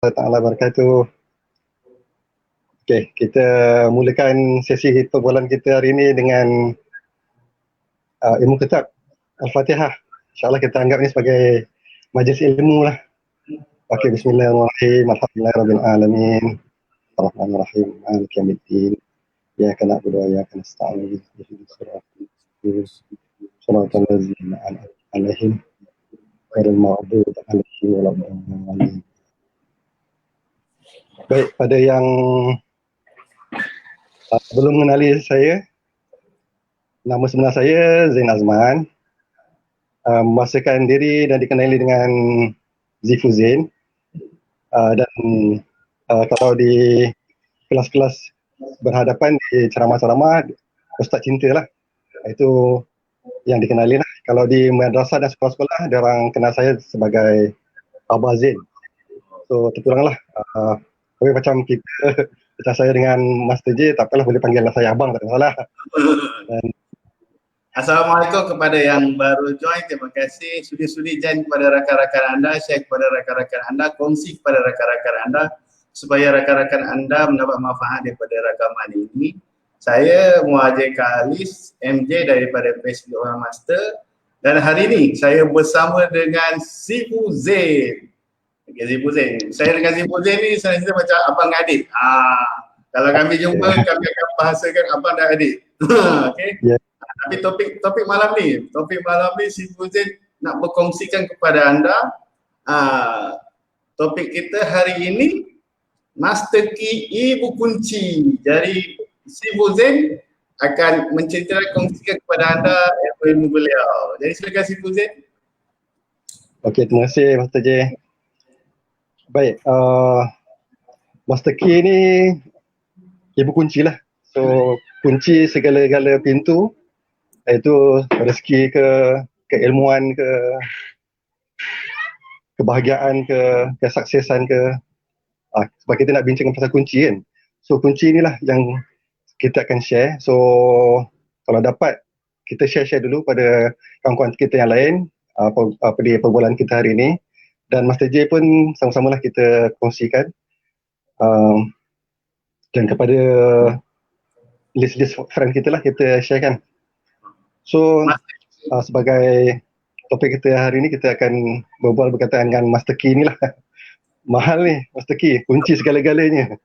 Warahmatullahi wabarakatuh. Okey, kita mulakan sesi perbualan kita hari ini dengan ilmu kitab Al-Fatihah. InsyaAllah kita anggap ini sebagai majlis ilmu lah. Okey, bismillahirrahmanirrahim. Alhamdulillahirrahmanirrahim. Ar-Rahmanirrahim. Maliki yaumiddin. Iyyaka na'budu wa iyyaka nasta'in. Ihdinas siratal ladzina an'amta 'alaihim ghairil maghdubi 'alaihim waladdallin. Baik, pada yang belum mengenali saya, nama sebenar saya Zain Azman. Memastikan diri dan dikenali dengan Zifu Zain. Dan kalau di kelas-kelas berhadapan di ceramah-ceramah, Ustaz Cinta lah. Itu yang dikenali lah. Kalau di madrasah dan sekolah-sekolah, dia orang kenal saya sebagai Abah Zain. So terpulanglah. Tapi macam kita, macam saya dengan Master J, tak apalah, boleh panggil saya Abang, tak ada masalah. Dan Assalamualaikum kepada yang baru join. Terima kasih sudi-sudi join kepada rakan-rakan anda, share kepada rakan-rakan anda, kongsi kepada rakan-rakan anda supaya rakan-rakan anda mendapat manfaat daripada rakaman ini. Saya Muhajir Khalis, MJ daripada Facebook Orang Master, dan hari ini saya bersama dengan Zifu Zain. Okay, Zifu Zain. Saya dengan Zifu Zain ni sebenarnya macam abang adik. Kalau kami jumpa, kami akan bahasakan abang dan adik. Okay. Yeah. Tapi topik malam ni Zifu Zain nak berkongsikan kepada anda topik kita hari ini Master Key Ibu Kunci. Jadi Zifu Zain akan menceritakan, kongsikan kepada anda ilmu beliau. Jadi silakan Zifu Zain. Okey, terima kasih Master J. Baik, Master Key ni ibu kunci lah. So kunci segala-gala pintu, iaitu rezeki ke, keilmuan ke, kebahagiaan ke, kesuksesan ke. Sebab kita nak bincang pasal kunci kan. So kunci inilah yang kita akan share. So kalau dapat, kita share dulu pada kawan-kawan kita yang lain apa di perbualan kita hari ini. Dan Master J pun sama-samalah kita kongsikan. Dan kepada list-list friend kita lah kita sharekan. So sebagai topik kita hari ini, kita akan berbual berkaitan dengan Master Key ni lah. Mahal ni Master Key, kunci segala-galanya.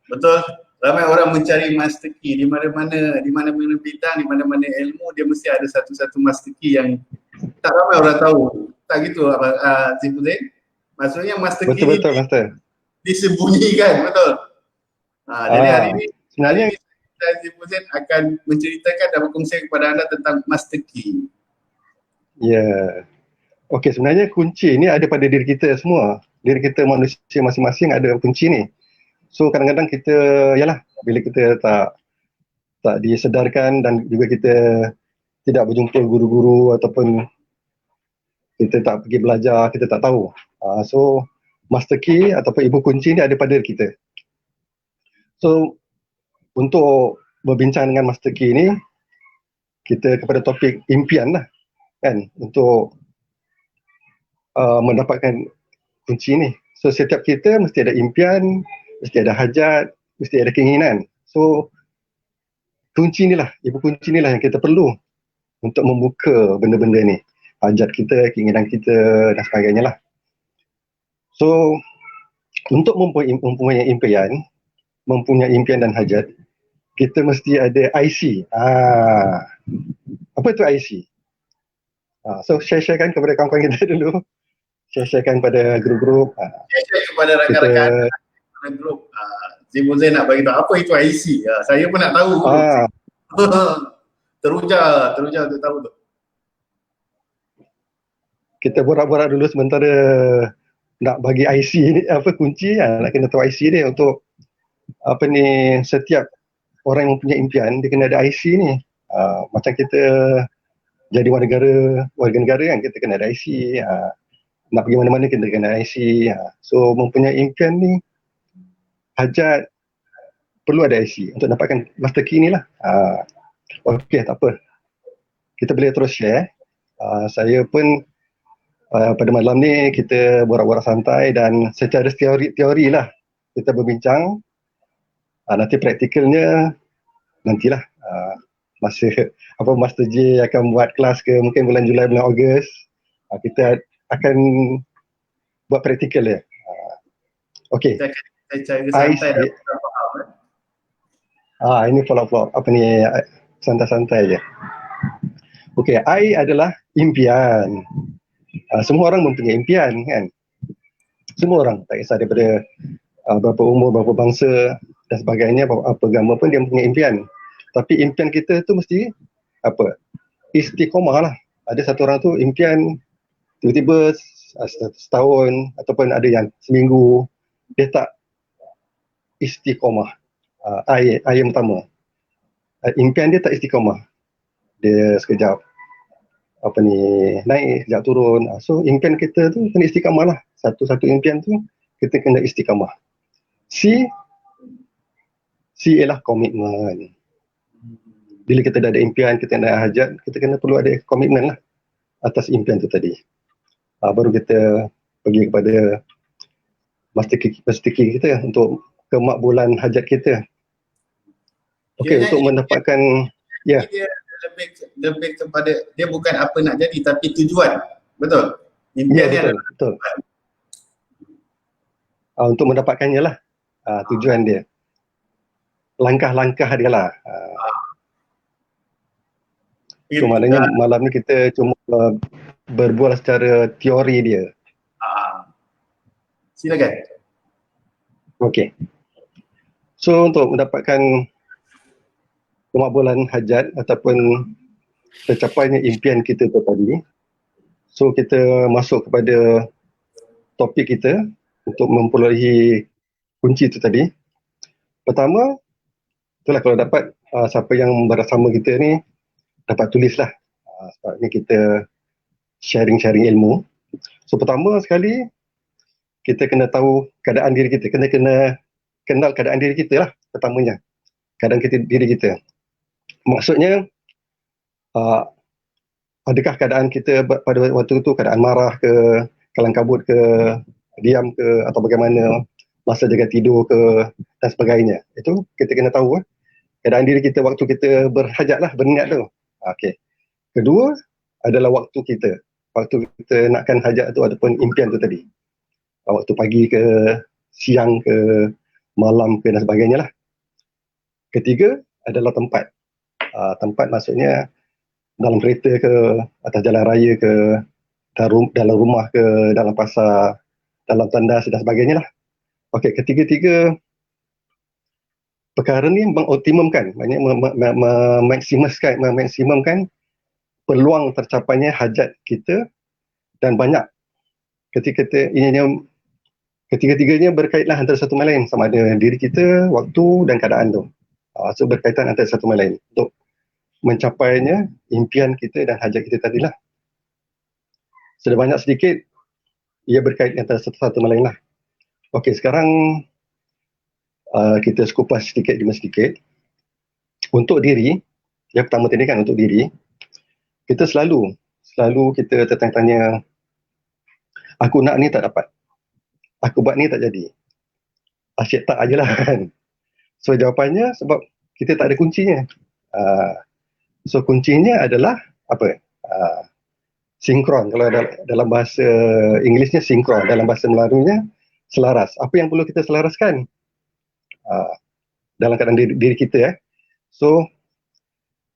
Betul. Ramai orang mencari Master Key di mana-mana bidang, di mana-mana ilmu, dia mesti ada satu-satu Master Key yang tak ramai orang tahu. Tak gitu Zifu Zain? Maksudnya Master Key betul, Master. Disembunyikan, betul. Jadi hari ini sebenarnya Zifu Zain akan menceritakan dan berkongsi kepada anda tentang Master Key. Ya. Okey, sebenarnya kunci ni ada pada diri kita semua. Diri kita manusia masing-masing ada kunci ni. So kadang-kadang kita, yalah, bila kita tak disedarkan dan juga kita tidak berjumpa guru-guru ataupun kita tak pergi belajar, kita tak tahu. So Master Key ataupun ibu kunci ni ada pada kita. So untuk berbincang dengan Master Key ni, kita kepada topik impian lah kan, untuk mendapatkan kunci ni. So setiap kita mesti ada impian, mesti ada hajat, mesti ada keinginan. So kunci ni lah, ibu kunci ni lah yang kita perlu untuk membuka benda-benda ni. Hajat kita, keinginan kita dan sebagainya lah. So untuk mempunyai impian dan hajat, kita mesti ada IC. Apa itu IC? So sharekan kepada kawan-kawan kita dulu. Sharekan pada grup-grup. Share kepada rakan-rakan grup. Zifu Zain nak bagi tahu apa itu IC. Saya pun nak tahu. Teruja untuk tahu tu. Kita borak-borak dulu sementara nak bagi IC ni, apa kunci, nak kena tahu IC dia untuk apa ni, setiap orang yang mempunyai impian dia kena ada IC ni. Macam kita jadi warga negara kan, kita kena ada IC. Nak pergi mana-mana kita kena IC. So mempunyai impian ni, hajat, perlu ada IC untuk dapatkan Master Key ni lah. Okey, tak apa, kita boleh terus share. Saya pun pada malam ni kita borak-borak santai dan secara teori lah kita berbincang. Nanti praktikalnya nantilah masa Master J akan buat kelas ke mungkin bulan Julai, bulan Ogos, kita akan buat praktikal ya. Okey. Kita cara santai dan faham. Ini follow-up apa ni, santai-santai je. Okey, I adalah impian. Semua orang mempunyai impian kan. Semua orang, tak kisah daripada berapa umur, berapa bangsa dan sebagainya, apa agama pun dia mempunyai impian. Tapi impian kita tu mesti istiqomah lah. Ada satu orang tu impian tiba-tiba setahun ataupun ada yang seminggu dia tak istiqomah. Yang pertama, impian dia tak istiqomah. Dia sekejap naik, sekejap turun. So impian kita tu kena istiqamah lah. Satu-satu impian tu kita kena istiqamah. C ialah komitmen. Bila kita dah ada impian, kita dah ada hajat, kita kena perlu ada komitmen lah atas impian tu tadi. Baru kita pergi kepada master key kita untuk kemakbulan hajat kita. Okey, untuk mendapatkan dia lebih kepada dia bukan apa nak jadi tapi tujuan. Betul? Impian dia betul. Untuk mendapatkannya lah tujuan dia. Langkah-langkah dia lah. So maknanya malam ni kita cuma berbual secara teori dia. Silakan. Okey. So untuk mendapatkan kemakbulan hajat ataupun tercapainya impian kita tu tadi, so kita masuk kepada topik kita untuk memperolehi kunci tu tadi. Pertama, itulah kalau dapat siapa yang bersama kita ni dapat tulislah. Sebab ni kita sharing ilmu. So pertama sekali kita kena tahu keadaan diri kita, kena kenal keadaan diri kita lah pertamanya. Keadaan diri kita. Maksudnya adakah keadaan kita pada waktu itu keadaan marah ke, kalang kabut ke, diam ke atau bagaimana, masa jaga tidur ke dan sebagainya. Itu kita kena tahu keadaan diri kita waktu kita berhajat lah, berniat tu. Okey. Kedua adalah waktu kita. Waktu kita nakkan hajat tu ataupun impian tu tadi. Waktu pagi ke, siang ke, malam ke dan sebagainya lah. Ketiga adalah tempat. Tempat maksudnya dalam kereta ke, atas jalan raya ke, dalam rumah ke, dalam pasar, dalam tandas dan sebagainya lah. Okey, ketiga-tiga perkara ni mengoptimumkan, maknanya memaksimumkan peluang tercapainya hajat kita dan banyak. Ketiga-tiganya berkaitan antara satu sama lain, sama ada diri kita, waktu dan keadaan tu. So berkaitan antara satu sama lain untuk mencapainya impian kita dan hajat kita tadilah. Sudah banyak sedikit ia berkaitan antara satu sama lain lah. Okey, sekarang kita kupas sedikit demi sedikit. Untuk diri, yang pertama tadi kan untuk diri, kita selalu kita tertanya-tanya, aku nak ni tak dapat, aku buat ni tak jadi, asyik tak aje lah kan. So jawapannya sebab kita tak ada kuncinya. So kuncinya adalah apa? Sinkron. Kalau dalam bahasa Inggerisnya sinkron, dalam bahasa Melayunya selaras. Apa yang perlu kita selaraskan dalam keadaan diri kita So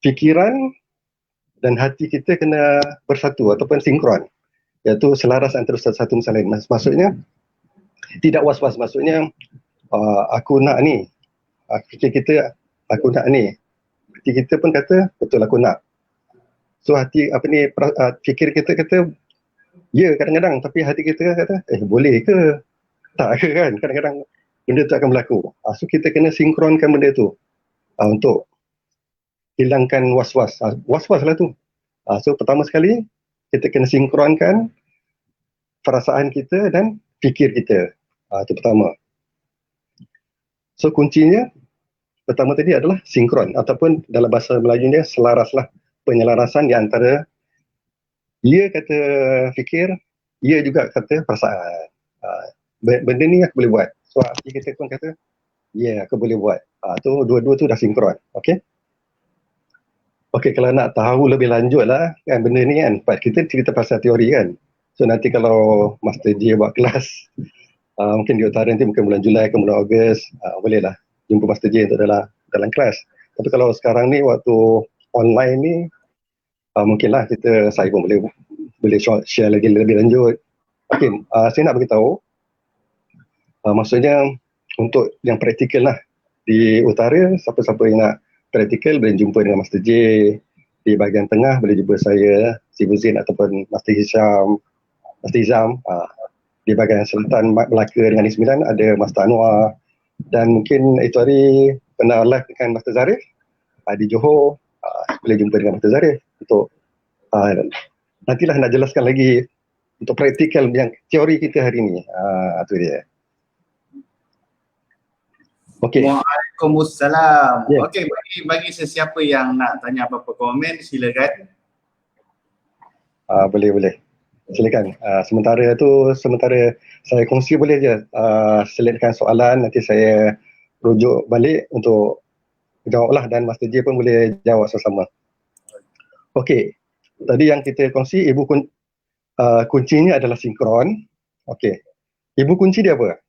fikiran dan hati kita kena bersatu ataupun sinkron, iaitu selaras antara satu sama lain. Maksudnya tidak was-was, maksudnya aku nak ni, fikir kita aku nak ni, hati kita pun kata betul aku nak. So hati fikir kita kata ya kadang-kadang, tapi hati kita kata boleh ke tak ke kan, kadang-kadang benda tu akan berlaku. So kita kena sinkronkan benda tu untuk hilangkan was-was. Was-was lah tu. So pertama sekali kita kena sinkronkan perasaan kita dan fikir kita. Itu pertama. So kuncinya pertama tadi adalah sinkron, ataupun dalam bahasa Melayunya selaras lah. Penyelarasan di antara dia kata fikir, ia juga kata perasaan. Benda ni aku boleh buat. So hati kita pun kata, ya aku boleh buat. Tu dua-dua tu dah sinkron. Okay. Okay, kalau nak tahu lebih lanjut lah kan benda ni kan, kita cerita pasal teori kan. So nanti kalau Master J buat kelas, mungkin di utara nanti mungkin bulan Julai ke bulan Ogos, boleh lah jumpa Master J untuk dalam kelas. Tapi kalau sekarang ni waktu online ni, mungkinlah saya pun boleh share lagi lebih lanjut. Okay, saya nak beritahu, maksudnya untuk yang praktikal lah, di utara siapa-siapa yang nak praktikal boleh jumpa dengan Master J. Di bahagian tengah boleh jumpa saya, si Buzin ataupun Master Hisham, Master Izam. Di bahagian selatan Melaka dengan Negeri Sembilan ada Master Anwar. Dan mungkin itu hari pernah live dengan Master Zarif di Johor, boleh jumpa dengan Master Zarif untuk nantilah nak jelaskan lagi untuk praktikal yang teori kita hari ni. Itu dia. Okay. Waalaikumsalam. Yeah. Okey, bagi sesiapa yang nak tanya apa-apa komen, silakan. Boleh. Silakan. Sementara saya kongsi boleh je. Selitkan soalan, nanti saya rujuk balik untuk jawablah, dan Master J pun boleh jawab sama-sama. Okey. Tadi yang kita kongsi, kuncinya adalah sinkron. Okey. Ibu kunci dia apa?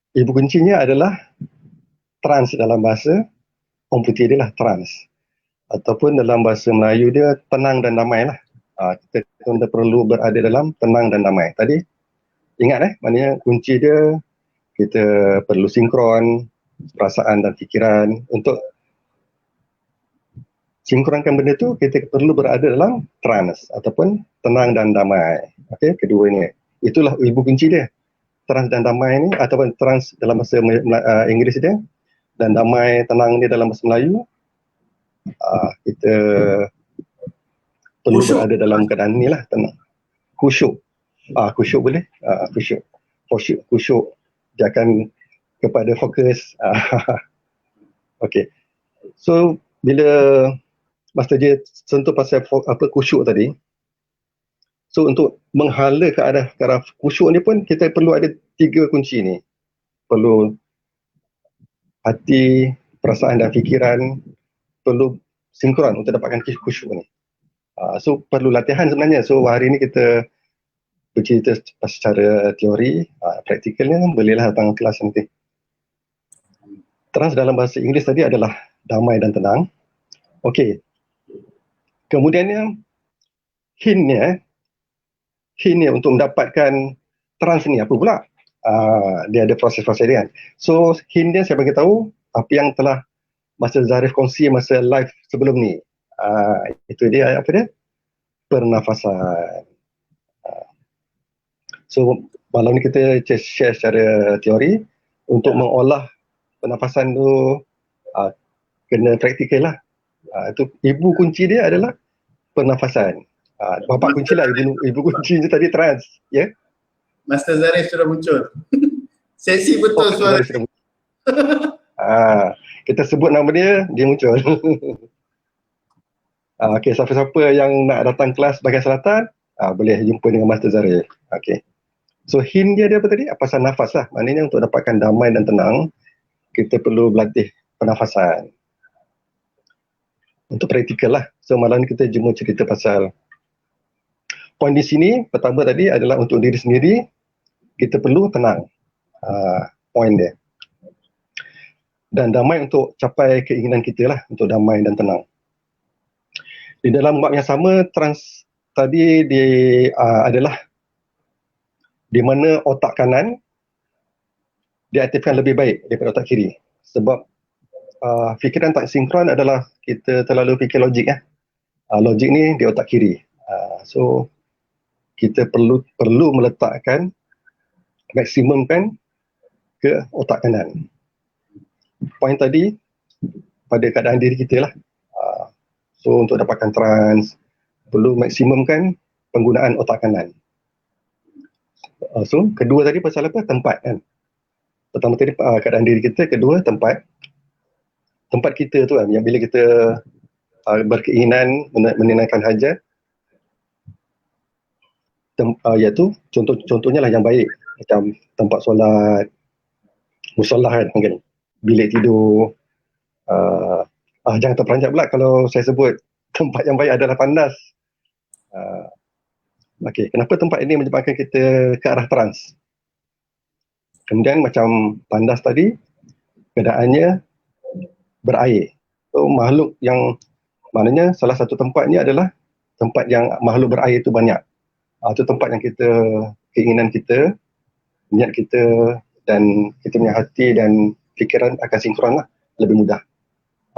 Ibu kuncinya adalah trans dalam bahasa orang putih dia lah, trans. Ataupun dalam bahasa Melayu dia tenang dan damai lah. Kita perlu berada dalam tenang dan damai. Tadi ingat maknanya kunci dia kita perlu sinkron perasaan dan fikiran. Untuk sinkronkan benda tu kita perlu berada dalam trans ataupun tenang dan damai. Okey, keduanya. Itulah ibu kunci dia. Trans dan damai ni, ataupun trans dalam bahasa Inggeris dia dan damai tenang dia dalam bahasa Melayu, kita perlu berada dalam keadaan ni lah, tenang. Khusyuk. Khusyuk boleh. Khusyuk dia akan kepada fokus. Okey. So bila Master J sentuh pasal khusyuk tadi, so untuk menghala ke arah khusyuk ni pun kita perlu ada 3 kunci ni. Perlu hati, perasaan dan fikiran perlu sinkron untuk dapatkan khusyuk ni. So perlu latihan sebenarnya. So hari ni kita bercerita secara teori, praktikalnya bolehlah datang kelas nanti. Trans dalam bahasa Inggeris tadi adalah damai dan tenang. Okey. Kemudiannya hintnya untuk mendapatkan trans ni apa pula? Dia ada proses-proses dia kan. So hint dia saya bagi tahu apa yang telah Master Zarif kongsi masa live sebelum ni. Itu dia apa dia? Pernafasan. So malam ni kita share secara teori. Untuk mengolah pernafasan tu kena praktikal lah. Itu ibu kunci dia adalah pernafasan. Bapa kunci lah, ibu kunci je tadi trans, ya? Yeah? Master Zarif sudah muncul. Seksi betul suara. Kita sebut nama dia muncul. Okey, siapa-siapa yang nak datang kelas bahagian selatan, boleh jumpa dengan Master Zarif. Okey. So hint dia apa tadi? Pasal nafas lah. Maknanya untuk dapatkan damai dan tenang, kita perlu berlatih pernafasan. Untuk praktikal lah. So malam ni kita cuma cerita pasal poin di sini. Pertama tadi adalah untuk diri sendiri, kita perlu tenang. Poin dia. Dan damai untuk capai keinginan kita lah, untuk damai dan tenang. Di dalam bab yang sama, trans tadi adalah di mana otak kanan diaktifkan lebih baik daripada otak kiri. Sebab fikiran tak sinkron adalah kita terlalu fikir logik. Logik ni di otak kiri. So kita perlu meletakkan, maksimumkan ke otak kanan. Poin tadi pada keadaan diri kita lah. So untuk dapatkan trans, perlu maksimumkan penggunaan otak kanan. So kedua tadi pasal apa? Tempat kan. Pertama tadi keadaan diri kita, kedua tempat. Tempat kita tu kan, yang bila kita berkeinginan menunaikan hajat, iaitu contohnya lah yang baik, macam tempat solat, musolah kan panggil, bilik tidur. Jangan terperanjat pula kalau saya sebut tempat yang baik adalah tandas. Okey, kenapa tempat ini menyebabkan kita ke arah trans? Kemudian macam tandas tadi, keadaannya berair. So makhluk yang, maknanya salah satu tempat ni adalah tempat yang makhluk berair itu banyak. Itu tempat yang kita, keinginan kita, niat kita dan kita punya hati dan fikiran akan sinkron lah, lebih mudah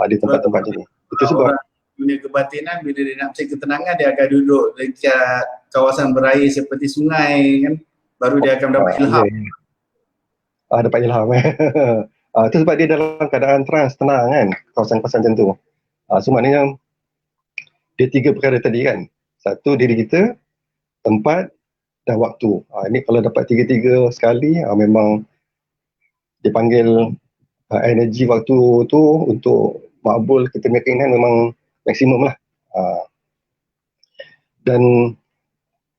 di tempat-tempat ini. Itu sebab orang punya kebatinan bila dia nak cari ketenangan, dia akan duduk dekat kawasan berair seperti sungai kan, baru dia akan dapat ilham. Dapat ilham. Itu sebab dia dalam keadaan trans, tenang kan, kawasan-kawasan macam tu. So maknanya dia 3 perkara tadi kan. Satu, diri kita, tempat dan waktu. Ini kalau dapat 3-3 sekali, memang dipanggil energi waktu tu untuk makbul kita punya keinginan memang maksimum lah. Dan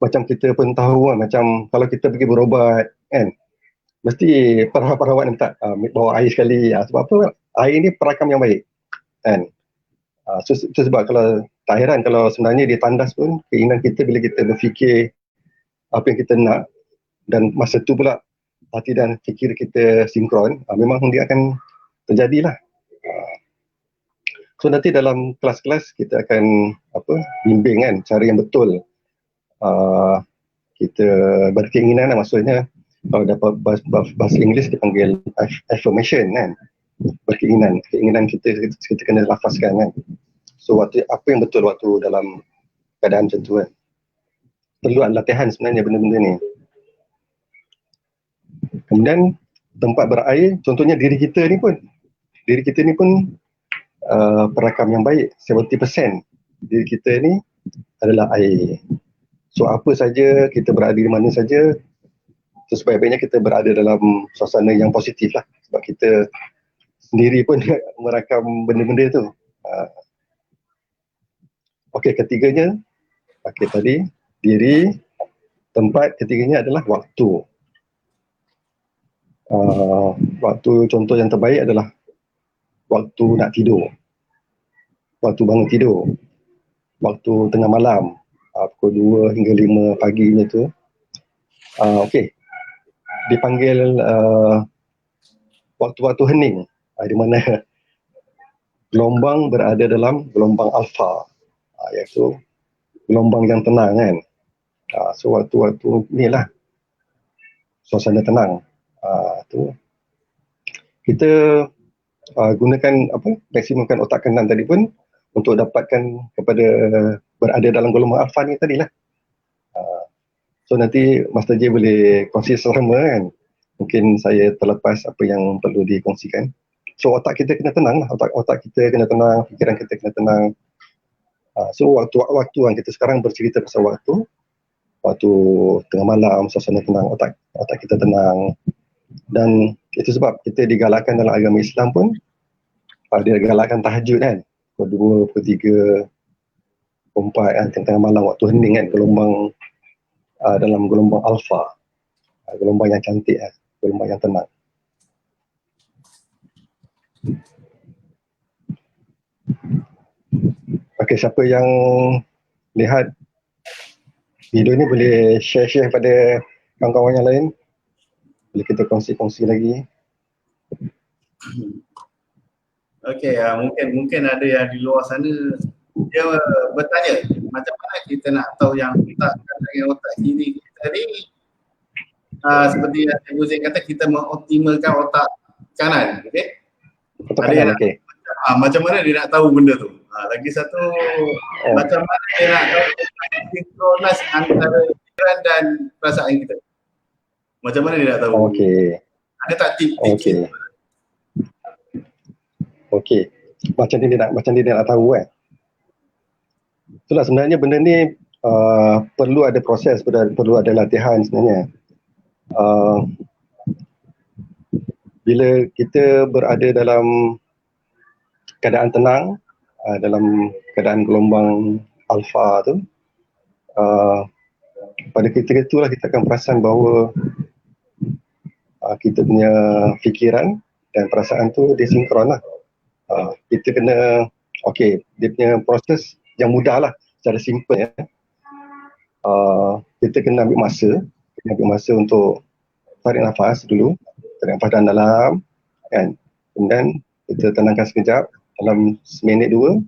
macam kita pun tahu kan, macam kalau kita pergi berobat kan, mesti perawat-perawat minta bawa air sekali. Sebab apa? Air ni perakam yang baik kan. So sebab kalau tak heran kalau sebenarnya di tandas pun keinginan kita bila kita berfikir apa yang kita nak, dan masa tu pula hati dan fikir kita sinkron, memang dia akan terjadilah. So nanti dalam kelas-kelas kita akan bimbing kan cara yang betul kita berkeinginan lah, maksudnya kalau dapat bahasa Inggeris dipanggil affirmation kan, berkeinginan, keinginan kita kena lafazkan kan. So apa yang betul waktu dalam keadaan macam tu kan. Perlu latihan sebenarnya benda-benda ni. Kemudian tempat berair, contohnya diri kita ni pun perakam yang baik. 70% diri kita ni adalah air. So apa saja kita berada di mana saja, so sebaik-baiknya kita berada dalam suasana yang positif lah, sebab kita sendiri pun merakam benda-benda tu. Okey, ketiganya, tadi diri, tempat, ketiganya adalah waktu. Waktu contoh yang terbaik adalah waktu nak tidur, waktu bangun tidur, waktu tengah malam, pukul 2 hingga 5 pagi macam tu. Okey, dipanggil waktu-waktu hening, di mana gelombang berada dalam gelombang alfa, iaitu gelombang yang tenang kan. So waktu-waktu ni lah suasana tenang. Tu kita gunakan maksimumkan otak kanan tadi pun untuk dapatkan kepada berada dalam gelombang alfa ni tadilah. So nanti Master J boleh kongsi selama kan, mungkin saya terlepas apa yang perlu dikongsikan. So otak kita kena tenang lah, otak kita kena tenang, fikiran kita kena tenang. So waktu yang kita sekarang bercerita pasal waktu tengah malam, suasana tenang, otak kita tenang. Dan itu sebab kita digalakkan dalam agama Islam pun, dia galakkan tahajud kan, pukul 2, pukul 3, pukul 4 kan, tengah malam, waktu hening kan, gelombang dalam gelombang alfa, gelombang yang cantik, gelombang yang tenang. Okey, siapa yang lihat video ni boleh share pada kawan-kawan yang lain, boleh kita kongsi-kongsi lagi. Okey, mungkin ada yang di luar sana dia bertanya macam mana kita nak tahu yang otak kanan dengan otak kiri kita ni, seperti yang Cikgu Zain kata, kita mengoptimalkan otak kanan. Okey, ada yang macam mana dia nak tahu benda tu. Lagi satu, macam mana dia nak tahu sinkronis antara fikiran dan perasaan kita. Macam mana dia nak tahu? Ada tak tip? Okey. Macam dia nak tahu kan. Itulah sebenarnya benda ni perlu ada proses, perlu ada latihan sebenarnya. Bila kita berada dalam keadaan tenang, dalam keadaan gelombang alfa tu, pada ketika itulah kita akan perasan bahawa kita punya fikiran dan perasaan tu dia sinkron lah. Kita kena, dia punya proses yang mudah lah, secara simple ya. Kita kena ambil masa untuk tarik nafas dulu, tarik nafas dalam, kan. Kemudian kita tenangkan sekejap, dalam seminit dua,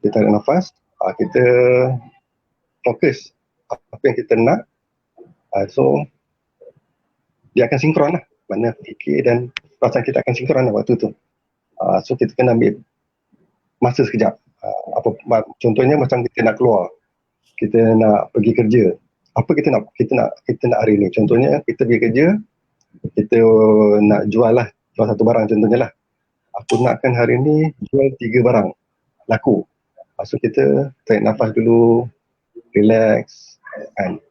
kita tarik nafas, kita fokus apa yang kita nak. So dia akan sinkron lah, mana fikir dan perasaan kita akan sinkron lah waktu tu. So kita kena ambil masa sekejap. Contohnya macam kita nak keluar, kita nak pergi kerja, apa kita nak hari ni. Contohnya kita pergi kerja, kita nak jual satu barang contohnya lah. Aku nakkan hari ni jual 3 barang laku. So kita tarik nafas dulu, relax, kan.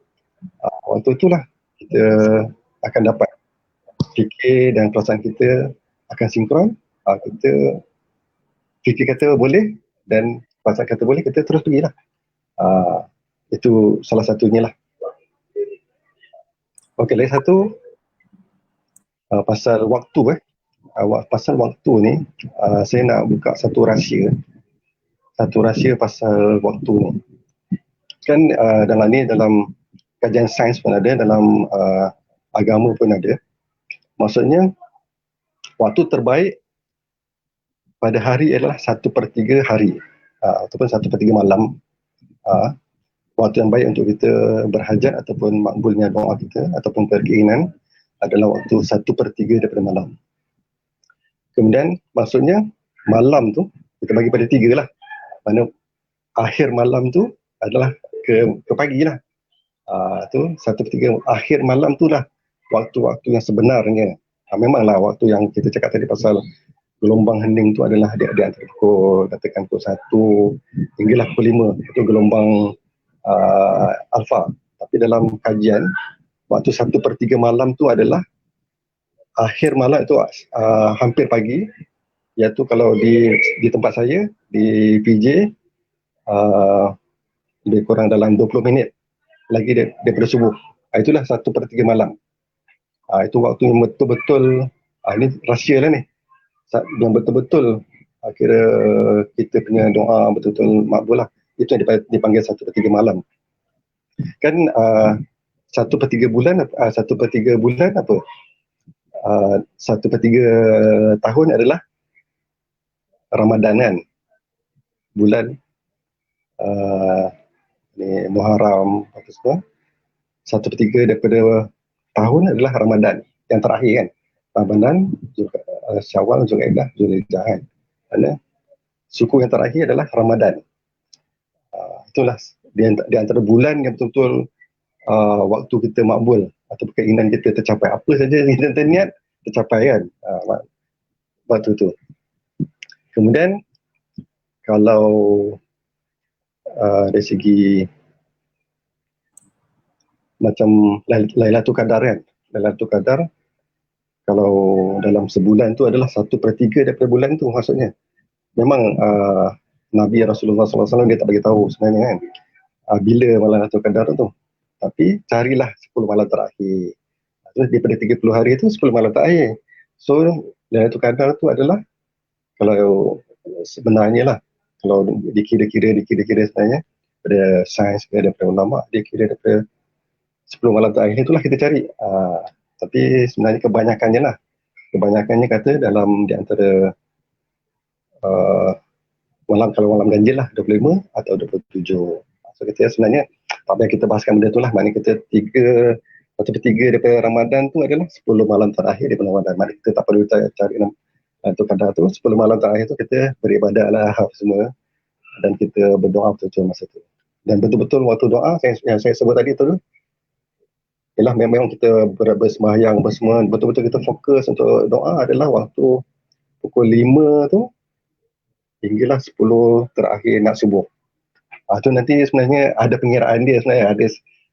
Waktu itulah kita akan dapat fikir dan perasaan kita akan sinkron. Kita fikir kata boleh dan perasaan kata boleh, kita terus pergilah. Itu salah satunya lah. Okey, lagi satu pasal waktu. Pasal waktu ni, saya nak buka satu rahsia pasal waktu ni. Kan dalam kajian sains pun ada, dalam agama pun ada. Maksudnya waktu terbaik pada hari adalah 1/3 hari, ataupun 1/3 malam. Waktu yang baik untuk kita berhajat ataupun makbulnya doa kita ataupun keinginan adalah waktu 1/3 daripada malam. Kemudian maksudnya malam tu kita bagi pada 3 lah. Mana akhir malam tu adalah ke pagi lah. Tu 1/3 akhir malam tu lah waktu-waktu yang sebenarnya. Memanglah waktu yang kita cakap tadi pasal gelombang hening tu adalah di antara katakan pukul 1 hinggalah pukul 5. Itu gelombang alfa. Tapi dalam kajian, waktu 1/3 malam tu adalah akhir malam itu hampir pagi, iaitu kalau di tempat saya di PJ lebih kurang dalam 20 minit lagi daripada subuh. Itulah 1/3 malam. Itu waktu yang betul-betul, ini rahsia lah ni, yang betul-betul kira kita punya doa betul-betul makbul lah. Itu yang dipanggil 1/3 malam. Kan 1/3 bulan apa? 1/3 tahun adalah Ramadan kan. Bulan ni Muharram apa semua. 1/3 daripada tahun adalah Ramadan yang terakhir kan. Ramadan, Syawal, Zulkaidah, Zulhijjah kan. Kerana suku yang terakhir adalah Ramadan. Itulah di antara bulan yang betul-betul waktu kita makbul atau keinginan kita tercapai. Apa saja yang kita niat tercapai kan waktu tu. Kemudian kalau dari segi macam Lailatul Qadar kan, Lailatul Qadar kalau dalam sebulan tu adalah 1/3 daripada bulan tu. Maksudnya memang Nabi Rasulullah SAW dia tak bagi tahu sebenarnya kan bila malam Lailatul Qadar tu. Tapi carilah 10 malam terakhir. Terus daripada 30 hari tu 10 malam terakhir. So Lailatul Qadar tu adalah, kalau sebenarnya lah, kalau dikira-kira sebenarnya daripada sains ke daripada ulama, dia kira daripada 10 malam terakhir itulah kita cari. Tapi sebenarnya kebanyakannya kata dalam di antara kalau malam ganjil lah 25 atau 27. So kita sebenarnya tak payah kita bahaskan benda tu lah. Maknanya kita 1/3 daripada Ramadan tu adalah 10 malam terakhir daripada Ramadan. Maknanya kita tak perlu cari tu kadar tu. 10 malam terakhir tu kita beribadah lah semua dan kita berdoa betul-betul masa tu. Dan betul-betul waktu doa yang saya sebut tadi tu ialah memang kita bersembahyang semua, betul-betul kita fokus untuk doa adalah waktu pukul 5 tu hinggalah 10 terakhir nak subuh. Tu nanti sebenarnya ada pengiraan dia sebenarnya.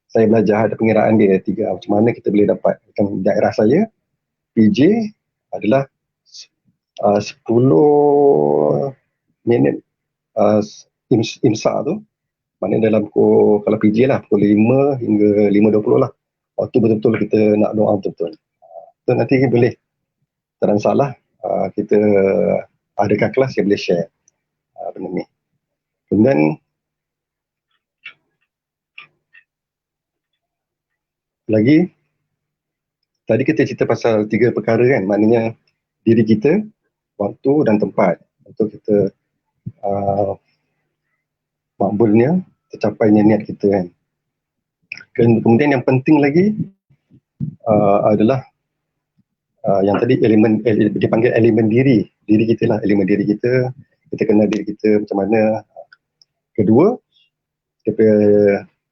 Saya belajar ada pengiraan dia 3. Macam mana kita boleh dapat. Macam daerah saya, PJ adalah 10 minit imsak tu Maknanya dalam pukul, kalau PJ lah, pukul 5 hingga 5.20 lah. Waktu betul-betul kita nak doa betul-betul. So nanti boleh, tak ada masalah, kita adakan kelas yang boleh share benda ni. Kemudian lagi, tadi kita cerita pasal 3 perkara kan, maknanya diri kita, waktu dan tempat untuk kita makbulnya, tercapainya niat kita kan. Kemudian yang penting lagi adalah yang tadi elemen, dipanggil elemen diri kita lah, elemen diri kita kenal diri kita macam mana. Kedua, kita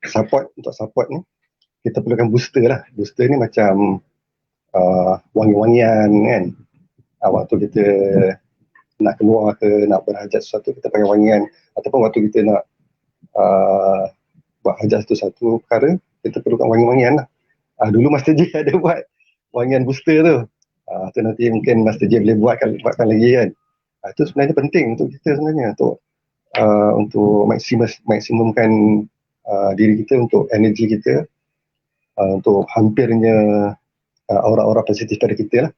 support, untuk support ni kita perlukan booster lah. Booster ni macam wangi-wangian kan, waktu kita nak keluar ke, nak berhajat sesuatu, kita pakai wangian, ataupun waktu kita nak buat hajat satu perkara, kita perlukan wangi-wangian lah. Dulu Master J ada buat wangian booster tu. Tu nanti mungkin Master J boleh buatkan lagi kan. Itu sebenarnya penting untuk kita sebenarnya, untuk maksimumkan diri kita, untuk energi kita, untuk hampirnya aura-aura positif pada kita lah.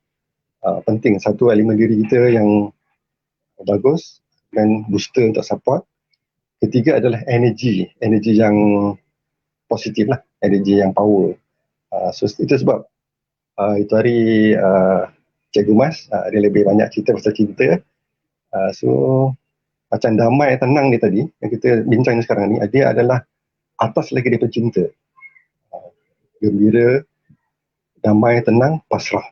Penting, satu elemen diri kita yang bagus dan booster untuk support. Ketiga adalah energi yang positif lah, energi yang power. So itu sebab itu hari Cikgu Mas dia lebih banyak cerita pasal cinta. So macam damai tenang ni tadi yang kita bincang sekarang ni, dia adalah atas lagi daripada cinta. Gembira, damai, tenang, pasrah.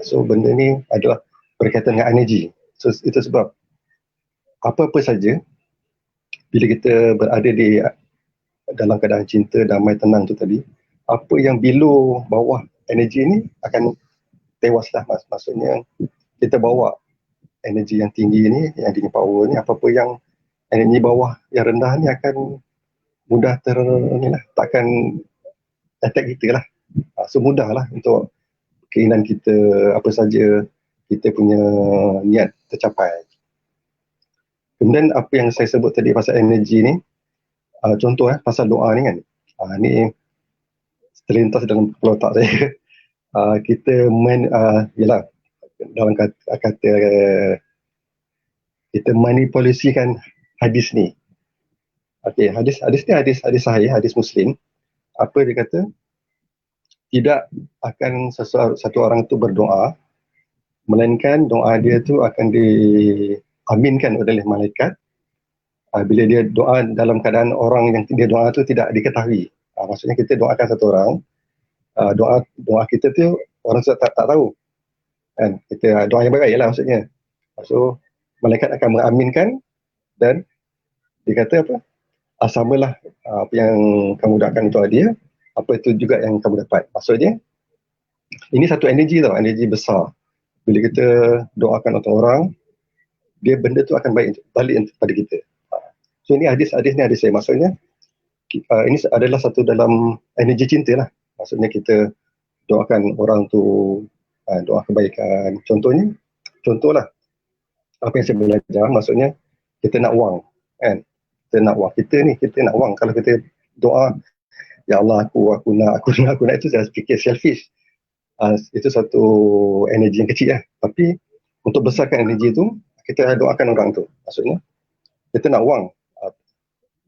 So benda ni adalah berkaitan dengan energi. So itu sebab apa-apa saja bila kita berada di dalam keadaan cinta, damai, tenang tu tadi, apa yang below, bawah energi ni akan tewas lah. Maksudnya kita bawa energi yang tinggi ni, yang tinggi power ni, apa-apa yang energi bawah, yang rendah ni akan mudah takkan attack kita lah. So mudah lah untuk keinginan kita, apa saja kita punya niat tercapai. Kemudian apa yang saya sebut tadi pasal energi ni, contoh pasal doa ni kan, ni terlintas dalam kepala otak saya. Kita yalah, dalam kata kita manipulasikan hadis ni. Okey, hadis ni hadis sahih, hadis Muslim. Apa dia kata? Tidak akan satu orang tu berdoa, melainkan doa dia tu akan diaminkan oleh malaikat bila dia doa dalam keadaan orang yang dia doa tu tidak diketahui. Maksudnya kita doakan satu orang, doa kita tu orang tak tahu kan, kita doa yang baik lah maksudnya. So malaikat akan mengaminkan dan dia kata apa, samalah apa yang kamu doakan itu dia, apa itu juga yang kamu dapat. Maksudnya ini satu energi tau, energi besar. Bila kita doakan untuk orang, dia benda tu akan balik pada kita. So ini hadis ni hadis saya, maksudnya ini adalah satu dalam energi cinta lah. Maksudnya kita doakan orang tu doa kebaikan. Contohlah apa yang saya belajar, maksudnya kita nak wang kan, kita nak wang. Kalau kita doa, ya Allah aku nak, itu saya fikir selfish. Itu satu energi yang kecil lah. Tapi untuk besarkan energi tu, kita doakan orang tu. Maksudnya kita nak wang.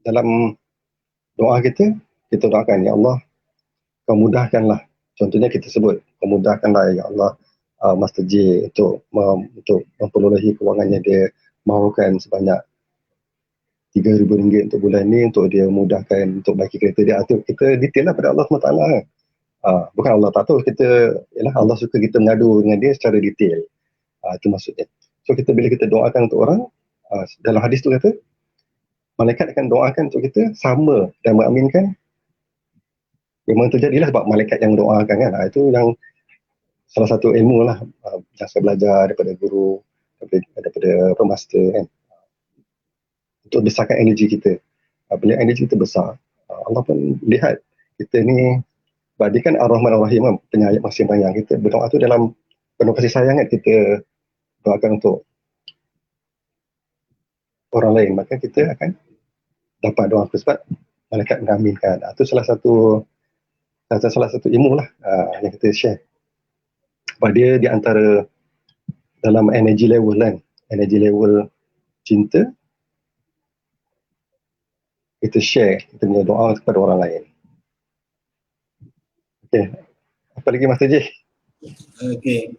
Dalam doa kita doakan, ya Allah kau mudahkanlah. Contohnya kita sebut, kau mudahkanlah ya Allah Master J untuk memperolehi kewangannya, dia mahukan sebanyak RM3,000 untuk bulan ni, untuk dia mudahkan untuk baiki kereta dia. Kita detail lah pada Allah SWT. Bukan Allah tak tahu, Allah suka kita mengadu dengan dia secara detail. Itu maksudnya. So bila kita doakan untuk orang, dalam hadis tu kata malaikat akan doakan untuk kita sama dan mengaminkan. Memang terjadilah sebab malaikat yang doakan kan. Itu yang salah satu ilmu lah yang saya belajar daripada guru, daripada master kan, untuk besarkan energi kita. Bila energi kita besar, Allah pun lihat kita ni, sebab dia kan Ar-Rahman Ar-Rahim kan, penyayang, masih penyayang. Kita berdoa tu dalam penuh kasih sayang kan, kita doakan untuk orang lain, maka kita akan dapat doa aku sebab malaikat mengaminkan. Itu salah satu ilmu lah yang kita share. Sebab dia di antara dalam energy level kan, energy level cinta, kita share kita punya doa kepada orang lain. Okay, apa lagi Master J? Okay.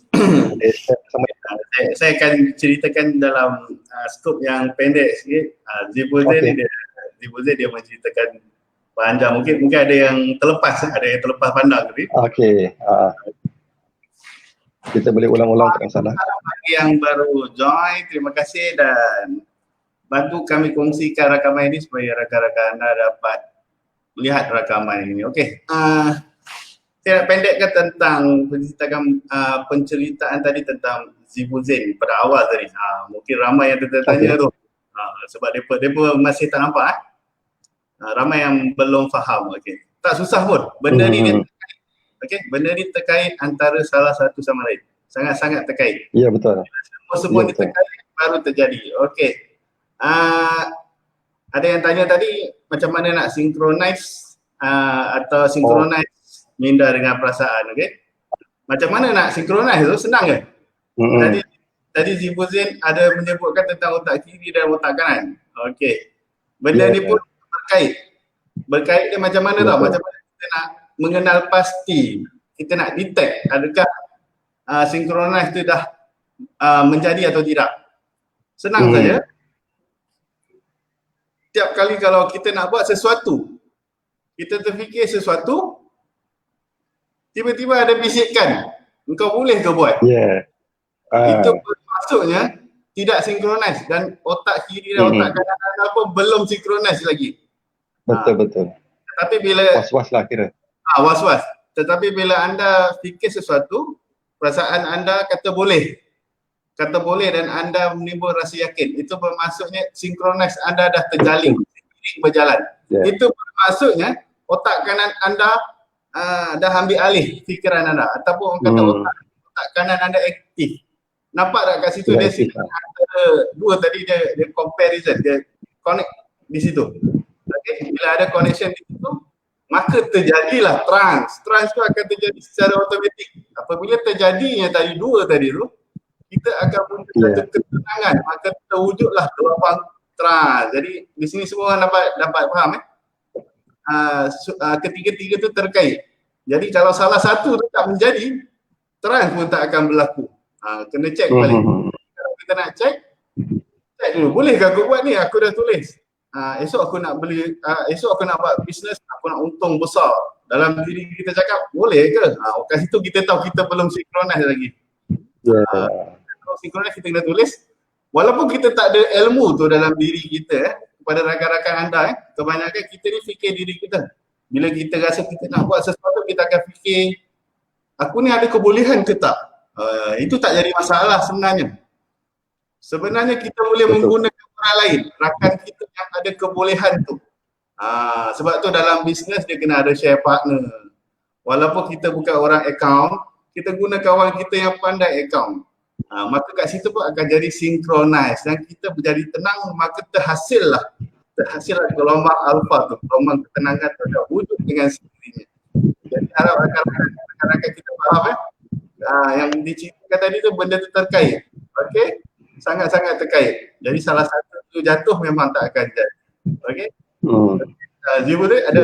Saya akan ceritakan dalam skop yang pendek sikit. Zifuzain dia menceritakan panjang. Mungkin ada yang terlepas pandang tadi. Okay. Kita boleh ulang-ulang tak masalah. Bagi yang baru join, terima kasih dan bantu kami kongsikan rakaman ini supaya rakan-rakan anda dapat lihat rakaman ini. Okey. Saya nak pendekkan tentang penceritaan tadi tentang Zifuzain pada awal tadi. Mungkin ramai yang tertanya tu. Sebab mereka masih tak nampak. Ramai yang belum faham. Okey. Tak susah pun. Benda ni dia terkait. Benda ni terkait antara salah satu sama lain. Sangat-sangat terkait. Ya, betul. Semua ni terkait baru terjadi. Okey. Ada yang tanya tadi macam mana nak synchronize atau synchronize minda dengan perasaan, okey? Macam mana nak synchronize tu? Senang ke? Tadi Zifuzain ada menyebutkan tentang otak kiri dan otak kanan. Okey. Benda ni pun berkait dia macam mana tau? Macam mana kita nak mengenal pasti, kita nak detect adakah synchronize tu dah menjadi atau tidak. Senang saja. Setiap kali kalau kita nak buat sesuatu, kita terfikir sesuatu, tiba-tiba ada bisikan, engkau boleh ke buat? Itu maksudnya tidak synchronize dan otak kiri dan otak kanan anda pun belum synchronize lagi. Betul. Tapi bila was-was lah kira. Was-was. Tetapi bila anda fikir sesuatu, perasaan anda kata boleh dan anda menimbul rasa yakin, itu bermaksudnya synchronize anda dah terjalin, berjalan. Itu bermaksudnya otak kanan anda dah ambil alih fikiran anda, ataupun orang kata otak kanan anda aktif. Nampak tak kat situ dia antara dua tadi dia comparison, dia connect di situ. Okay. Bila ada connection di situ, maka terjadilah trance. Trance tu akan terjadi secara automatik. Apabila terjadinya tadi dua tadi tu, kita akan punya ketenangan, maka terwujudlah gelombang trance. Jadi di sini semua orang dapat faham ketiga-tiga tu terkait. Jadi kalau salah satu tu tak menjadi, trance pun tak akan berlaku. Kena check balik. Kalau kita nak check dulu, boleh ke aku buat ni? Aku dah tulis. Esok aku nak beli, esok aku nak buat bisnes, aku nak untung besar. Dalam diri kita cakap, boleh ke? Kat situ kita tahu kita belum synchronize lagi. Kalau synchronize kita kena tulis. Walaupun kita tak ada ilmu tu dalam diri kita, kepada rakan-rakan anda, kebanyakan kita ni fikir diri kita. Bila kita rasa kita nak buat sesuatu, kita akan fikir, aku ni ada kebolehan ke tak? Itu tak jadi masalah sebenarnya. Sebenarnya kita boleh menggunakan orang lain, rakan kita yang ada kebolehan tu. Sebab tu dalam bisnes dia kena ada share partner. Walaupun kita bukan orang account, kita guna kawan kita yang pandai account. Maka kat situ pun akan jadi synchronize dan kita menjadi tenang, maka terhasillah gelombang alfa tu, gelombang ketenangan tu dah wujud dengan sendirinya. Jadi harap rakan-rakan kita faham yang diceritakan tadi tu benda tu terkait. Okey? Sangat-sangat terkait. Jadi salah satu tu jatuh memang tak akan jadi. Okey? Zifuzain ada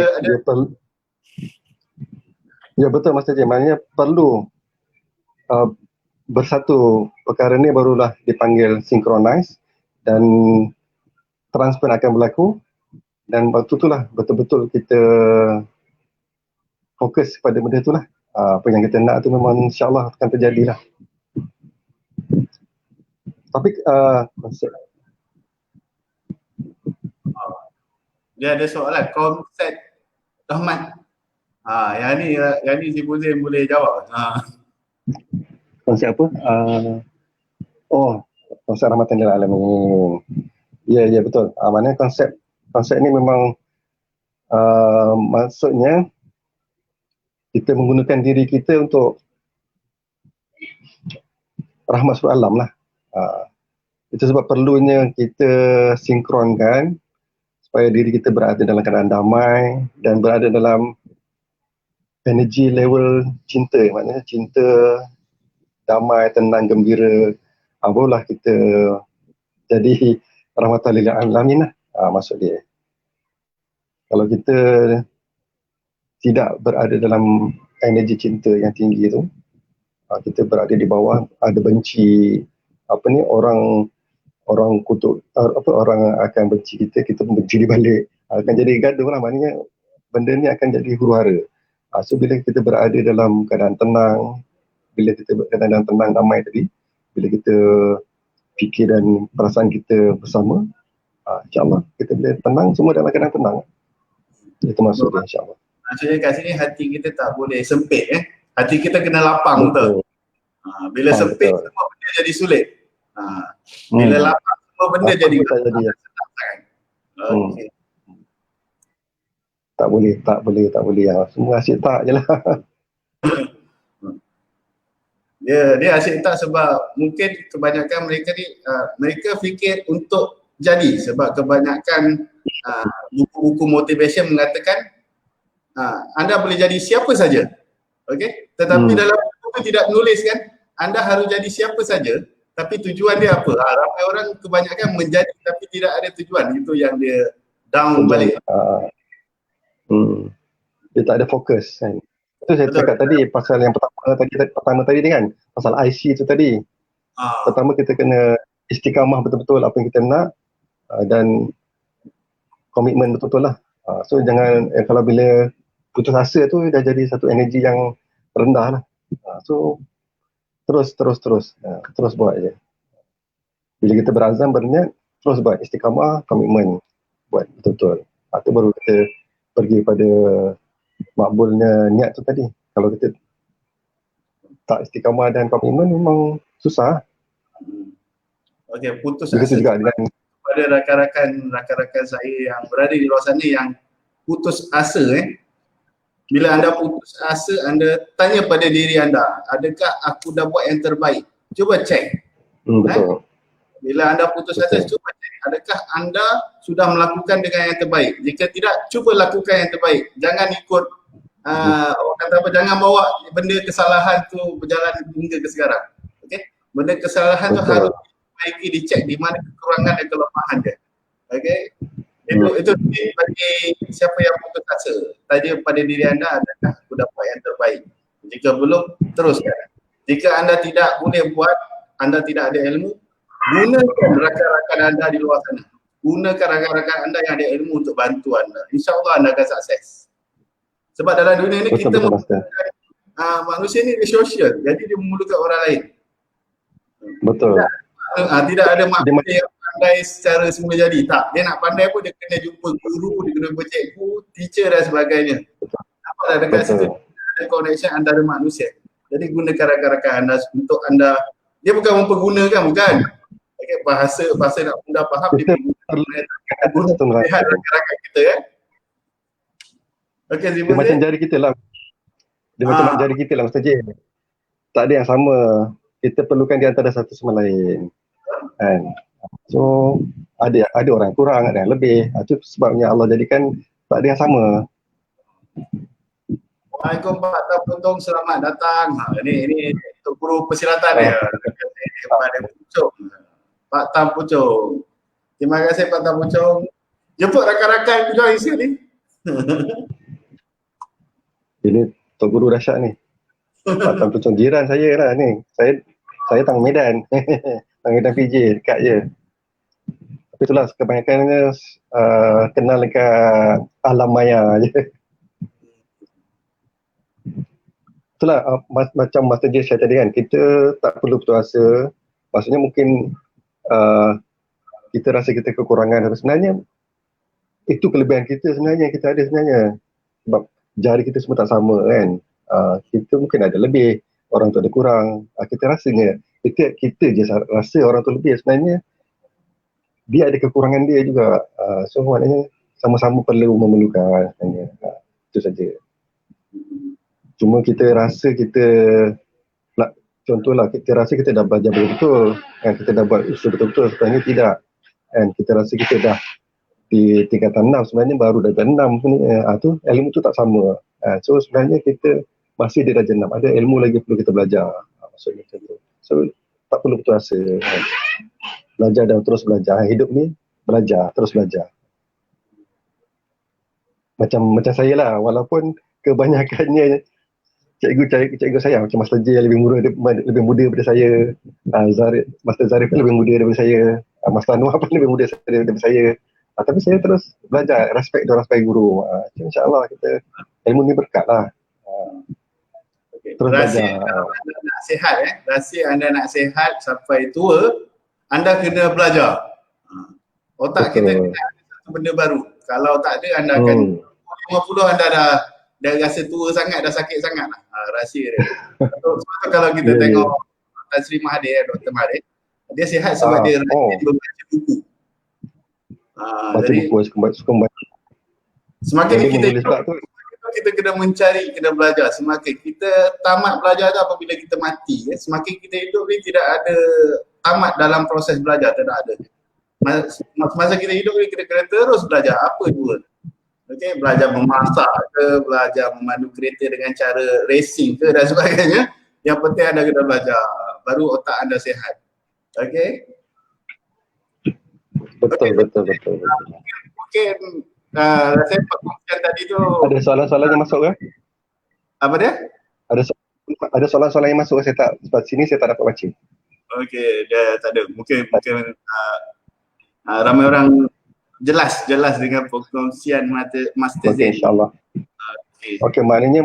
Ya betul Master J. Maknanya perlu bersatu perkara ni barulah dipanggil synchronize dan transfer akan berlaku dan waktu itulah betul-betul kita fokus pada benda itulah. Apa yang kita nak tu memang insyaAllah akan terjadilah. Tapi konsep dia ada soalan konsep Rahmat. Yang ni Zifuzain boleh jawab. Konsep apa? Konsep rahmatan lil alamin. Ya betul. Maknanya konsep ni memang maksudnya kita menggunakan diri kita untuk rahmat seluruh alam lah. Itu sebab perlunya kita sinkronkan supaya diri kita berada dalam keadaan damai dan berada dalam energy level cinta, maknanya cinta, damai, tenang, gembira. Barulah kita jadi rahmatan lil alamin lah. Maksud dia. Kalau kita tidak berada dalam energi cinta yang tinggi tu, kita berada di bawah, ada benci, orang kutuk, orang akan benci kita, kita pun benci balik, akan jadi gaduh lah, maknanya benda ni akan jadi huru-hara. So bila kita berada dalam keadaan tenang, bila kita berada dalam tenang, damai tadi, bila kita fikir dan perasaan kita bersama, insyaAllah kita bila tenang, semua dalam keadaan tenang. Itu maksudnya, insyaAllah. Maksudnya kat sini hati kita tak boleh sempit. Hati kita kena lapang. Betul. Bila sempit, betul, semua benda jadi sulit. Bila lapang, semua benda jadi senang. Okay. Tak boleh. Semua asyik tak je lah. Dia asyik tak sebab mungkin kebanyakan mereka ni, mereka fikir untuk jadi, sebab kebanyakan buku-buku motivation mengatakan anda boleh jadi siapa saja. Okey? Tetapi dalam buku tidak menuliskan anda harus jadi siapa saja, tapi tujuan dia apa? Ramai orang kebanyakan menjadi tapi tidak ada tujuan. Itu yang dia down balik. Dia tak ada fokus kan. Itu saya cakap tadi pasal yang pertama tadi kan, pasal IC tu tadi. Pertama kita kena istiqamah betul-betul apa yang kita nak, dan komitmen betul-betul lah. So jangan kalau bila putus asa tu dah jadi satu energi yang rendah lah. So terus buat je. Bila kita berazam, berniat, terus buat istiqamah, komitmen, buat betul-betul. Itu baru kita pergi pada makbulnya niat tu tadi. Kalau kita tak istiqamah dan komitmen, memang susah. Okey, putus asa juga dengan pada rakan-rakan saya yang berada di luar sana yang putus asa. Bila anda putus asa, anda tanya pada diri anda, adakah aku dah buat yang terbaik? Cuba cek. Betul. Bila anda putus asa, cuba cek, adakah anda sudah melakukan dengan yang terbaik? Jika tidak, cuba lakukan yang terbaik. Jangan ikut orang kata apa, jangan bawa benda kesalahan tu berjalan hingga ke sekarang. Okey? Benda kesalahan tu harus diperbaiki, dicek di mana kekurangan dan kelemahan dia. Okey? Itu bagi siapa yang putus asa. Tanya pada diri anda, adakah aku dapat yang terbaik? Jika belum, teruskan. Jika anda tidak boleh buat, anda tidak ada ilmu, gunakan rakan-rakan anda di luar sana. Gunakan rakan-rakan anda yang ada ilmu untuk bantu anda. InsyaAllah anda akan sukses. Sebab dalam dunia ni kita manusia ni dia sosial, jadi dia memerlukan orang lain. Betul. Tidak ada manusia yang pandai secara semula jadi. Tak, dia nak pandai pun dia kena jumpa guru, dia kena jumpa cikgu, teacher dan sebagainya. Nampaklah dekat situ ada connection antara manusia. Jadi gunakan rakan-rakan anda untuk anda, dia bukan mempergunakan, bukan. Okay, bahasa nak anda faham, dia guna rakan-rakan kita Okay, dia macam jari kita lah. Dia macam jari kita lah, Ustaz J. Tak ada yang sama. Kita perlukan di antara satu sama lain. Kan? So ada orang kurang, ada yang lebih. Itu sebabnya Allah jadikan tak ada yang sama. Waalaikumsalam Pak Tam Puchong, selamat datang. Ini untuk guru persilatan Pak Tam Puchong. Terima kasih Pak Tam Puchong. Jemput rakan-rakan join sini. Ini Tok Guru dahsyat ni. Pak Tam Puchong jiran saya lah ni. Saya Tang Medan. Tang Medan PJ, dekat je. Tapi itulah kebanyakannya kenal dekat alam maya je. Itulah macam Master J share tadi kan, kita tak perlu putus asa. Maksudnya mungkin kita rasa kita kekurangan, tapi sebenarnya itu kelebihan kita sebenarnya, kita ada sebenarnya. Sebab jari kita semua tak sama kan. Kita mungkin ada lebih, orang tu ada kurang. Kita rasanya, kita je rasa orang tu lebih, sebenarnya dia ada kekurangan dia juga. So maknanya sama-sama perlu memerlukan sebenarnya. Itu saja. Cuma kita rasa kita, contohlah kita rasa kita dah belajar betul-betul, kan, kita dah buat usul betul-betul, sebenarnya tidak. Kan, kita rasa kita dah di tingkatan 6 sebenarnya baru darjah 6 pun tu ilmu tu tak sama. So sebenarnya kita masih di darjah 6, ada ilmu lagi perlu kita belajar. Maksudnya macam tu. So tak perlu putus asa. Belajar dan terus belajar. Hidup ni belajar, terus belajar. Macam saya lah, walaupun kebanyakannya cikgu saya macam Master J lebih muda daripada saya, Master Zarif pun lebih muda daripada saya, Master Anwar pun lebih muda daripada saya. Tapi saya terus belajar, respect diorang sebagai guru. InsyaAllah kita ilmu ni berkat lah. Okay. Terus Rahsia belajar. kalau anda nak sihat, rahsia anda nak sihat sampai tua, anda kena belajar. Otak kita kena ada satu benda baru. Kalau tak ada, anda akan 50 anda dah rasa tua sangat, dah sakit sangat lah. Rahsia dia. Sebab tu kalau kita tengok Tan Sri Mahathir, Dr. Mahathir, dia sihat sebab dia rajin membaca buku. Baca buku, suka baca. Semakin kita hidup, kita kena mencari, kena belajar. Semakin kita tamat belajar tu apabila kita mati. Semakin kita hidup ni tidak ada tamat dalam proses belajar, tidak ada. Masa kita hidup ni kita kena terus belajar apa dua. Okay, belajar memasak ke, belajar memandu kereta dengan cara racing ke dan sebagainya. Yang penting anda kena belajar, baru otak anda sihat. Okay? Betul. Mungkin saya perkongsian tadi tu. Ada soalan-soalan yang masuk ke? Apa dia? Ada soalan-soalan yang masuk ke? Saya tak, sebab sini saya tak dapat baca. Okey, dia tak ada. Mungkin ramai orang jelas dengan perkongsian Master Z. InsyaAllah. Okey, maknanya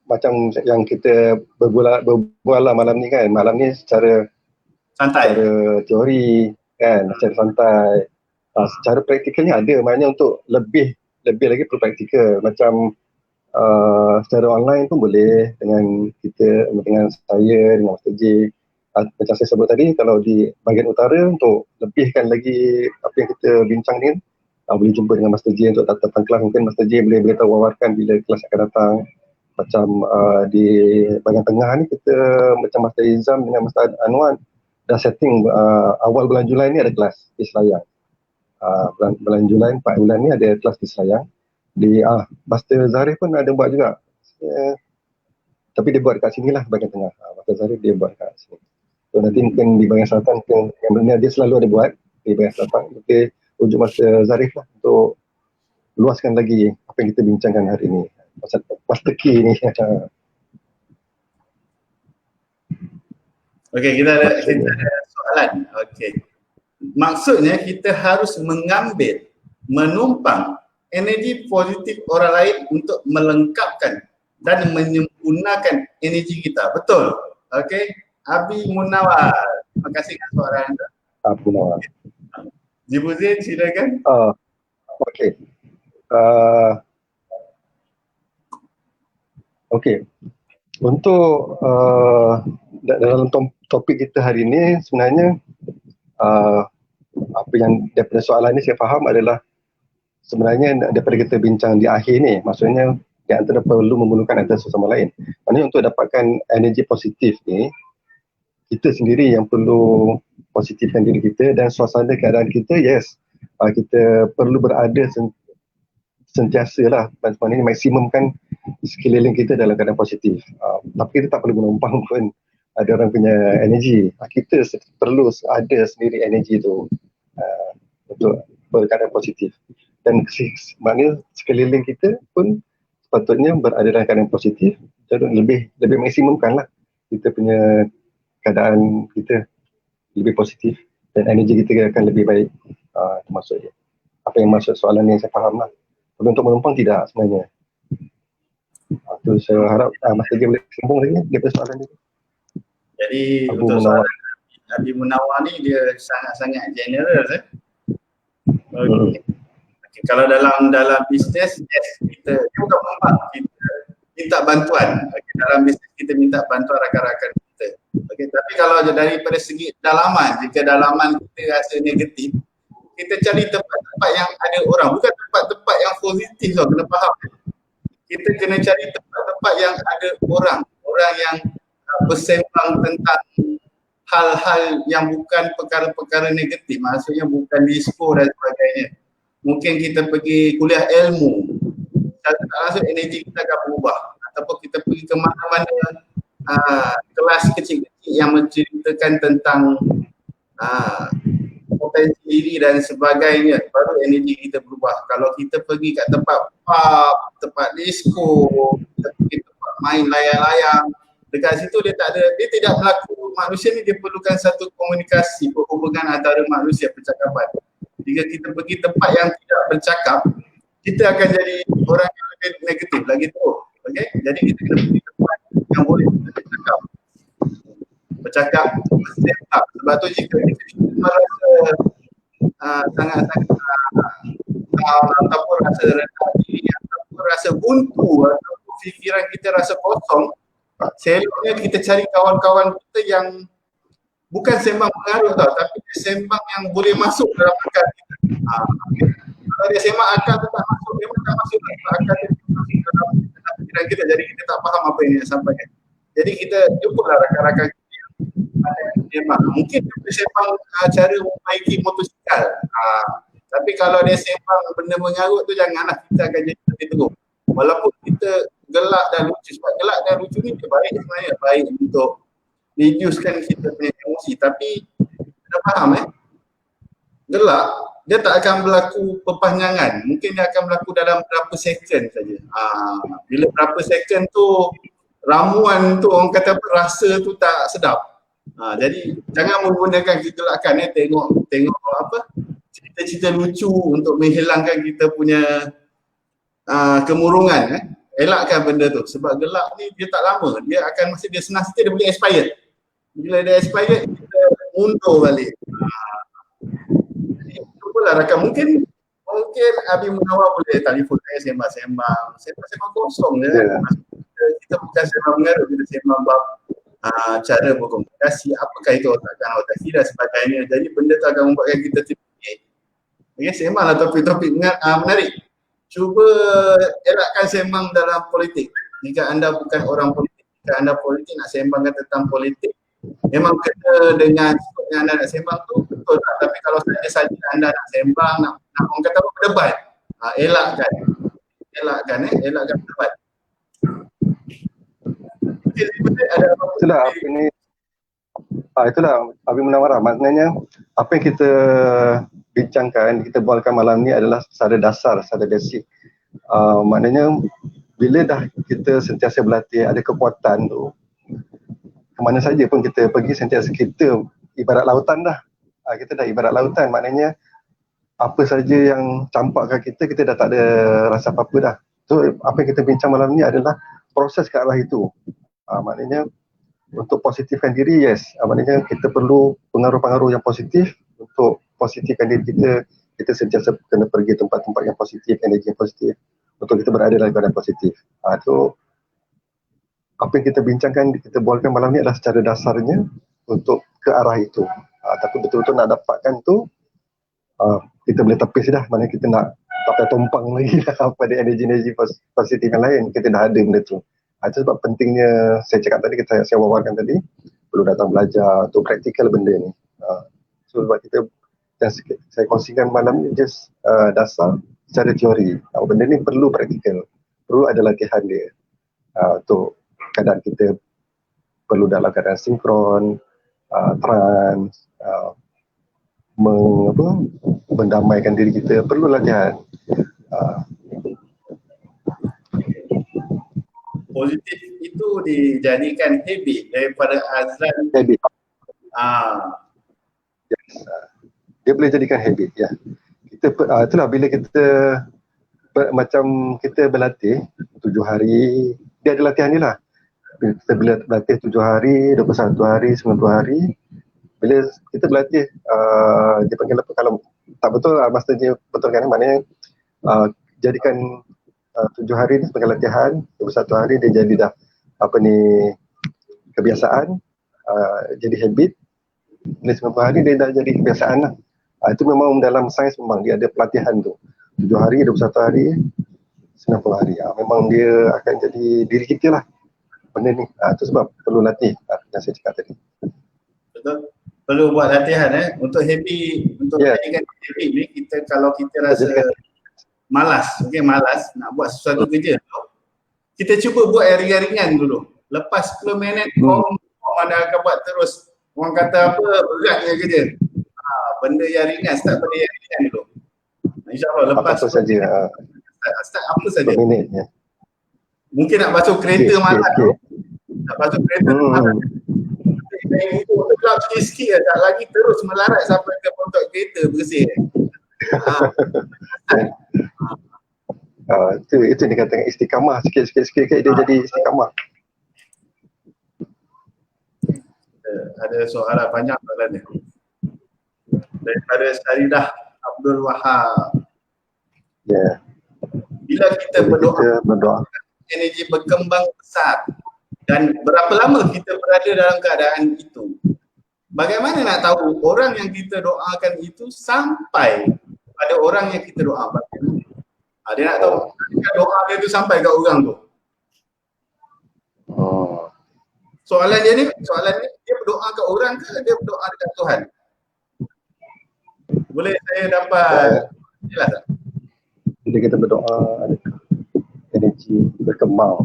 macam yang kita berbual lah malam ni kan. Malam ni secara santai, secara teori kan, secara santai. Secara praktikalnya ada, maknanya untuk lebih lagi perlu praktikal. Macam secara online pun boleh dengan kita, dengan saya, dengan Master J. Macam saya sebut tadi, kalau di bahagian utara untuk lebihkan lagi apa yang kita bincang ni, boleh jumpa dengan Master J untuk datang kelas. Mungkin Master J boleh beritahu wawarkan bila kelas akan datang. Macam di bahagian tengah ni kita macam Master Izam dengan Master Anwar dah setting awal bulan Julai ni ada kelas di Selayang. Bulan Julai 4 bulan ni ada kelas di Selayang. Di Master Zarif pun ada buat juga. Tapi dia buat kat sini lah bahagian tengah. Master Zarif dia buat kat sini. So nanti mungkin di bahagian selatan yang benar dia selalu ada buat di bahagian selatan. Kita ujuk Master Zarif lah untuk luaskan lagi apa yang kita bincangkan hari ini. Master K ni. Okey, kita ada soalan. Okey. Maksudnya kita harus menumpang energi positif orang lain untuk melengkapkan dan menyempurnakan energi kita. Betul? Okey. Abi Munawar. Terima kasih atas soalan anda. Abu Munawar. Jibu Zain, silakan. Okey. Okey. Untuk dalam topik kita hari ini sebenarnya apa yang daripada soalan ni saya faham adalah sebenarnya daripada kita bincang di akhir ni, maksudnya di antara perlu memerlukan antara sesama lain. Maksudnya untuk dapatkan energi positif ni, kita sendiri yang perlu positifkan diri kita dan suasana keadaan kita, kita perlu berada sentiasa lah, maksudnya maksimumkan sekeliling kita dalam keadaan positif. Tapi kita tak perlu menumpang pun ada orang punya energi. Kita perlu ada sendiri energi tu untuk berkeadaan positif. Dan maknanya sekeliling kita pun sepatutnya berada dalam keadaan positif. Jadi lebih maksimumkan lah kita punya keadaan kita lebih positif dan energi kita akan lebih baik. Itu maksudnya. Apa yang maksud soalan ni saya faham lah. Tapi untuk menumpang tidak sebenarnya. Tu saya harap Master J boleh sambung lagi daripada soalan ni. Jadi untuk soalan Abi Munawar ni dia sangat-sangat general. Okay. Kalau dalam bisnes, kita bukan menumpang, kita minta bantuan. Dalam bisnes kita minta bantuan rakan-rakan kita. Tapi kalau daripada segi dalaman, jika dalaman kita rasa negatif, kita cari tempat-tempat yang ada orang, bukan tempat-tempat yang positif tau, kena faham. Kita kena cari tempat-tempat yang ada orang yang bersembang tentang hal-hal yang bukan perkara-perkara negatif, maksudnya bukan disco dan sebagainya. mungkin kita pergi kuliah ilmu, tak langsung energi kita akan berubah. Ataupun kita pergi ke mana-mana kelas kecil-kecil yang menceritakan tentang potensi diri dan sebagainya, baru energi kita berubah. Kalau kita pergi kat tempat pub, tempat disco, kita pergi tempat main layang-layang, dekat situ dia tidak berlaku. Manusia ni dia perlukan satu komunikasi, perhubungan antara manusia, percakapan. Jika kita pergi tempat yang tidak bercakap, kita akan jadi orang yang lebih negatif lagi teruk. Okey? Jadi kita kena pergi tempat yang boleh kita bercakap, bersembang. Sebab tu jika kita merasa sangat-sangat ataupun rasa rendah diri, ataupun rasa buntu, ataupun fikiran kita rasa kosong, seloknya kita cari kawan-kawan kita yang bukan sembang mengarut tau, tapi sembang yang boleh masuk dalam akal kita. Kalau dia sembang akal tu tak masuk, memang tak masuk dalam akal kita, masuk dalam fikiran kita, jadi kita tak faham apa yang dia sampaikan. Jadi kita jumpalah rakan-rakan kita yang ada yang sembang. Mungkin dia boleh sembang cara memperbaiki motosikal, tapi kalau dia sembang benda mengarut tu janganlah, kita akan jadi lebih teruk. Walaupun kita gelak dan lucu, sebab gelak dan lucu ni baik sebenarnya, baik untuk reducekan kita punya emosi, tapi kita faham gelak dia tak akan berlaku perpanjangan, mungkin dia akan berlaku dalam berapa second saja. Bila berapa second tu ramuan tu orang kata rasa tu tak sedap. Jadi jangan menggunakan kegelakan tengok apa cerita-cerita lucu untuk menghilangkan kita punya kemurungan. Elakkan benda tu, sebab gelak ni dia tak lama, dia akan masa dia senang sikit dia boleh expired. Bila dia expired kita mundur balik. Jadi cubalah rakan, mungkin Abi Munawar boleh telefon saya sembang kosong je. Kita bukan sembang mengarut, kita sembang bab cara berkomunikasi, apakah itu otak-otak dan sebagainya. Jadi benda tu akan membuatkan kita terfikir. Okay, sembanglah topik-topik menarik. Cuba elakkan sembang dalam politik. Jika anda bukan orang politik, jika anda politik nak sembangkan tentang politik, memang kena dengan sebabnya anda nak sembang tu betul tak? Tapi kalau saja anda nak sembang, nak orang kata apa, berdebat, elakkan berdebat. Itulah apa ni, itulah Abi Munawar. Maknanya apa yang kita bincangkan, kita bualkan malam ni adalah secara dasar, secara basic. Maknanya bila dah kita sentiasa berlatih, ada kekuatan tu, ke mana saja pun kita pergi sentiasa kita ibarat lautan dah. Kita dah ibarat lautan, maknanya apa saja yang campakkan kita dah tak ada rasa apa-apa dah. So apa yang kita bincang malam ni adalah proses ke arah itu. Maknanya untuk positifkan diri, yes. Maknanya kita perlu pengaruh-pengaruh yang positif untuk positifkan diri kita sentiasa kena pergi tempat-tempat yang positif, energi yang positif untuk kita berada dalam keadaan positif. So apa yang kita bincangkan, kita bualkan malam ni adalah secara dasarnya untuk ke arah itu. Tapi betul-betul nak dapatkan tu, kita boleh tepis dah, maknanya kita nak tak payah tumpang lagi dah pada energi-energi positif yang lain, kita dah ada benda tu. Itu sebab pentingnya saya cakap tadi, saya wawarkan tadi, perlu datang belajar untuk praktikal benda ni. So sebab kita, yang saya kongsikan malam ni just dasar secara teori. Benda ni perlu praktikal, perlu ada latihan dia. Untuk keadaan kita perlu dalam keadaan sinkron, trans, mendamaikan diri kita, perlu latihan. Positif itu dijadikan habit daripada azan. Habit. Yes. Dia boleh jadikan habit, ya. Kita itulah bila kita macam kita berlatih 7 hari, dia ada latihan dia lah. Kita berlatih 7 hari, 21 hari, 90 hari. Bila kita berlatih, dia panggil apa, kalau tak betul, maksudnya betulkan, maknanya jadikan 7 hari ni sebagai latihan, 21 hari dia jadi dah kebiasaan, jadi habit. Bila 90 hari dia dah jadi kebiasaan lah. Itu memang dalam sains memang dia ada pelatihan tu. 7 hari, 21 hari, 90 hari. Memang dia akan jadi diri kita lah benda ni. Itu sebab perlu latih, yang saya cakap tadi. Betul. Perlu buat latihan untuk habit, untuk jadikan habit ni, kalau kita rasa malas, okey, malas nak buat sesuatu kerja tu, kita cuba buat yang ringan-ringan dulu. Lepas 10 minit mana akan buat terus. Orang kata apa, beratnya kerja. Benda yang ringan, start benda yang ringan dulu. InsyaAllah lepas apa saja start apa saja. minitnya. Mungkin nak basuh kereta malam tu. Nak basuh kereta malam. Gelap sikit-sikit tak lagi terus melarat sampai ke pontok kereta bersih. Itu dikatakan istiqamah, sikit-sikit dia jadi istiqamah. Ada soalan banyak soalan ni. Daripada Syaridah Abdul Wahab. Ya. Bila kita berdoa, energi berkembang besar dan berapa lama kita berada dalam keadaan itu? Bagaimana nak tahu orang yang kita doakan itu sampai pada orang yang kita doa? Dia nak tahu doa dia tu sampai ke orang tu. Soalan dia dia berdoa ke orang ke dia berdoa dekat Tuhan? Boleh saya dapat jelas tak? Bila kita berdoa, adakah energi berkembang?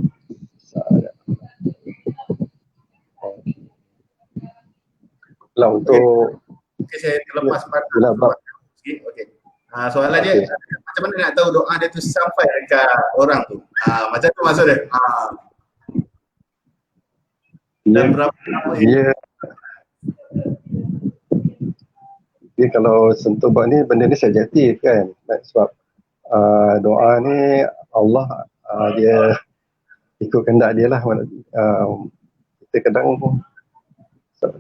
Lah untuk saya terlepas pada sikit. Okey. Soalan dia macam mana nak tahu doa dia tu sampai dekat orang tu? Macam tu maksud dia. Dan berapa lama dia kalau sentuh ni benda ni subjektif kan, sebab doa ni Allah dia ikut kehendak dia lah. Kita kadang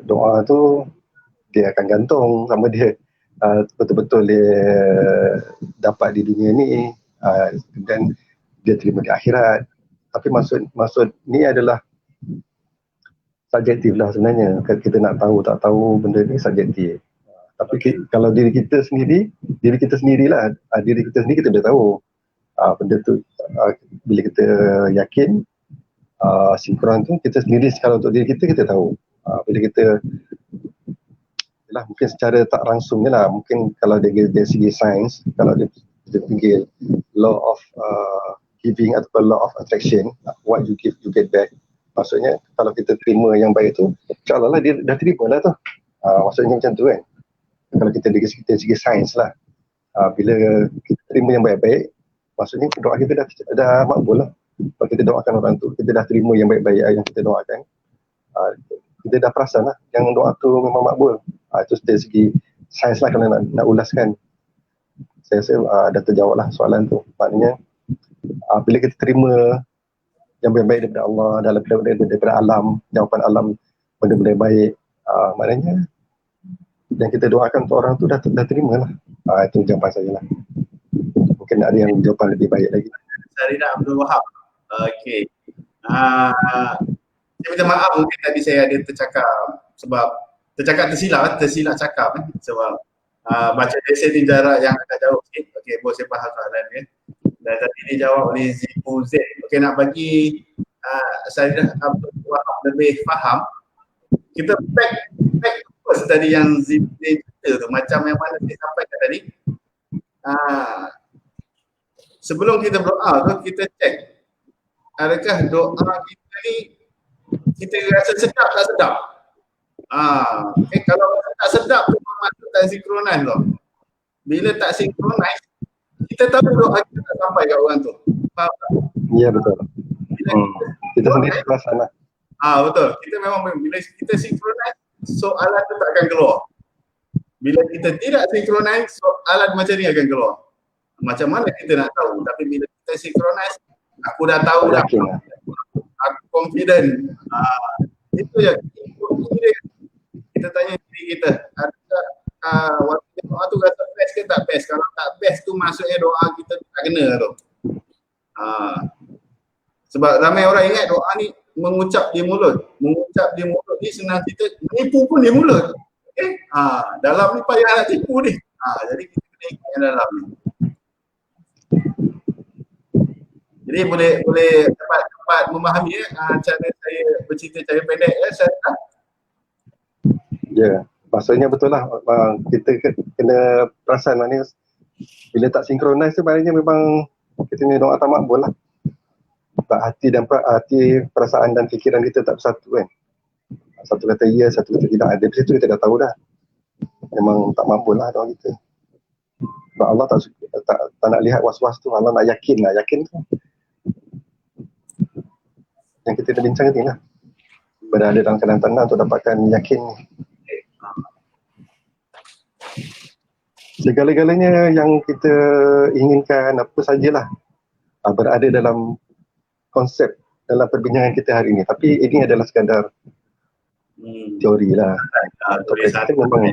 doa tu dia akan gantung sama dia betul-betul dia dapat di dunia ni dan dia terima di akhirat. Tapi maksud ni adalah subjektif lah sebenarnya. Kita nak tahu tak tahu benda ni subjektif. Tapi kalau diri kita sendirilah, diri kita sendiri kita dah tahu benda tu. Bila kita yakin sinkron tu, kita sendiri kalau untuk diri kita tahu. Bila kita mungkin secara tak langsungnya lah, mungkin kalau dari segi sains, kalau dia panggil law of giving atau law of attraction, what you give you get back. Maksudnya kalau kita terima yang baik tu, insyaAllah lah dia dah terima lah tu. Maksudnya macam tu kan. Kalau kita dari segi sains lah, bila kita terima yang baik-baik, maksudnya doa kita dah makbul lah. Kalau kita doakan orang tu, kita dah terima yang baik-baik yang kita doakan, kita dah perasan lah yang doa tu memang makbul. Itu dari segi sains lah kalau nak ulaskan. Saya rasa dah terjawab lah soalan tu. Maknanya bila kita terima yang baik-baik daripada Allah, daripada alam, jawapan alam, benda-benda baik, maknanya yang kita doakan untuk orang tu dah terima lah. Itu jawapan saya lah. Mungkin ada yang jawapan lebih baik lagi. Syaridah Abdul Wahab. Okey. Saya minta maaf mungkin tadi saya ada tersilap cakap sebab baca lesen di jarak yang agak jauh sikit. Okey, boleh saya faham soalan dia. Dan tadi dijawab oleh Zipu Z. Okey, nak bagi Syaridah Abdul Wahab lebih faham, kita back first tadi yang Zipu Z cerita tu, macam yang mana saya sampaikan tadi. Sebelum kita berdoa tu, kita check adakah doa kita ni kita rasa sedap tak sedap. Kalau tak sedap tu maksud tak sinkronis tu. Bila tak sinkronis, kita tahu doa kita tak sampai kat orang tu. Faham tak? Ya, betul. Kita sendiri perasan lah. Betul. Kita memang bila kita sinkronis, soalan tu tak akan keluar. Bila kita tidak sinkronis, soalan macam ni akan keluar. Macam mana kita nak tahu? Tapi bila kita sinkronis, aku dah tahu dah. Aku confident. Itu je. Kita tanya diri kita, adakah waktu doa tu rasa best ke tak best? Kalau tak best tu maksudnya doa kita tak kena tu. Sebab ramai orang ingat doa ni mengucap di mulut. Mengucap di mulut ni senang cerita, menipu pun di mulut. Dalam ni payah nak tipu ni. Jadi kita kena ingat yang dalam ni. Jadi boleh dapat memahami cara saya bercerita cara pendek saya. Ya, maksudnya betul lah. Kita kena perasan maknanya Bila tak sinkronis tu maknanya memang kita ni doa tak makbul lah. Sebab hati, perasaan dan fikiran kita tak bersatu kan. Satu kata ya, satu kata tidak. Dari situ kita dah tahu dah. Memang tak makbul lah doa kita. Sebab Allah tak nak lihat was-was tu. Allah nak yakin lah. Yakin tu yang kita dah bincang tadi lah. Berada dalam keadaan tenang untuk dapatkan yakin. Segala-galanya yang kita inginkan, apa sajalah, berada dalam konsep dalam perbincangan kita hari ini. Tapi ini adalah sekadar teori lah. Kita memang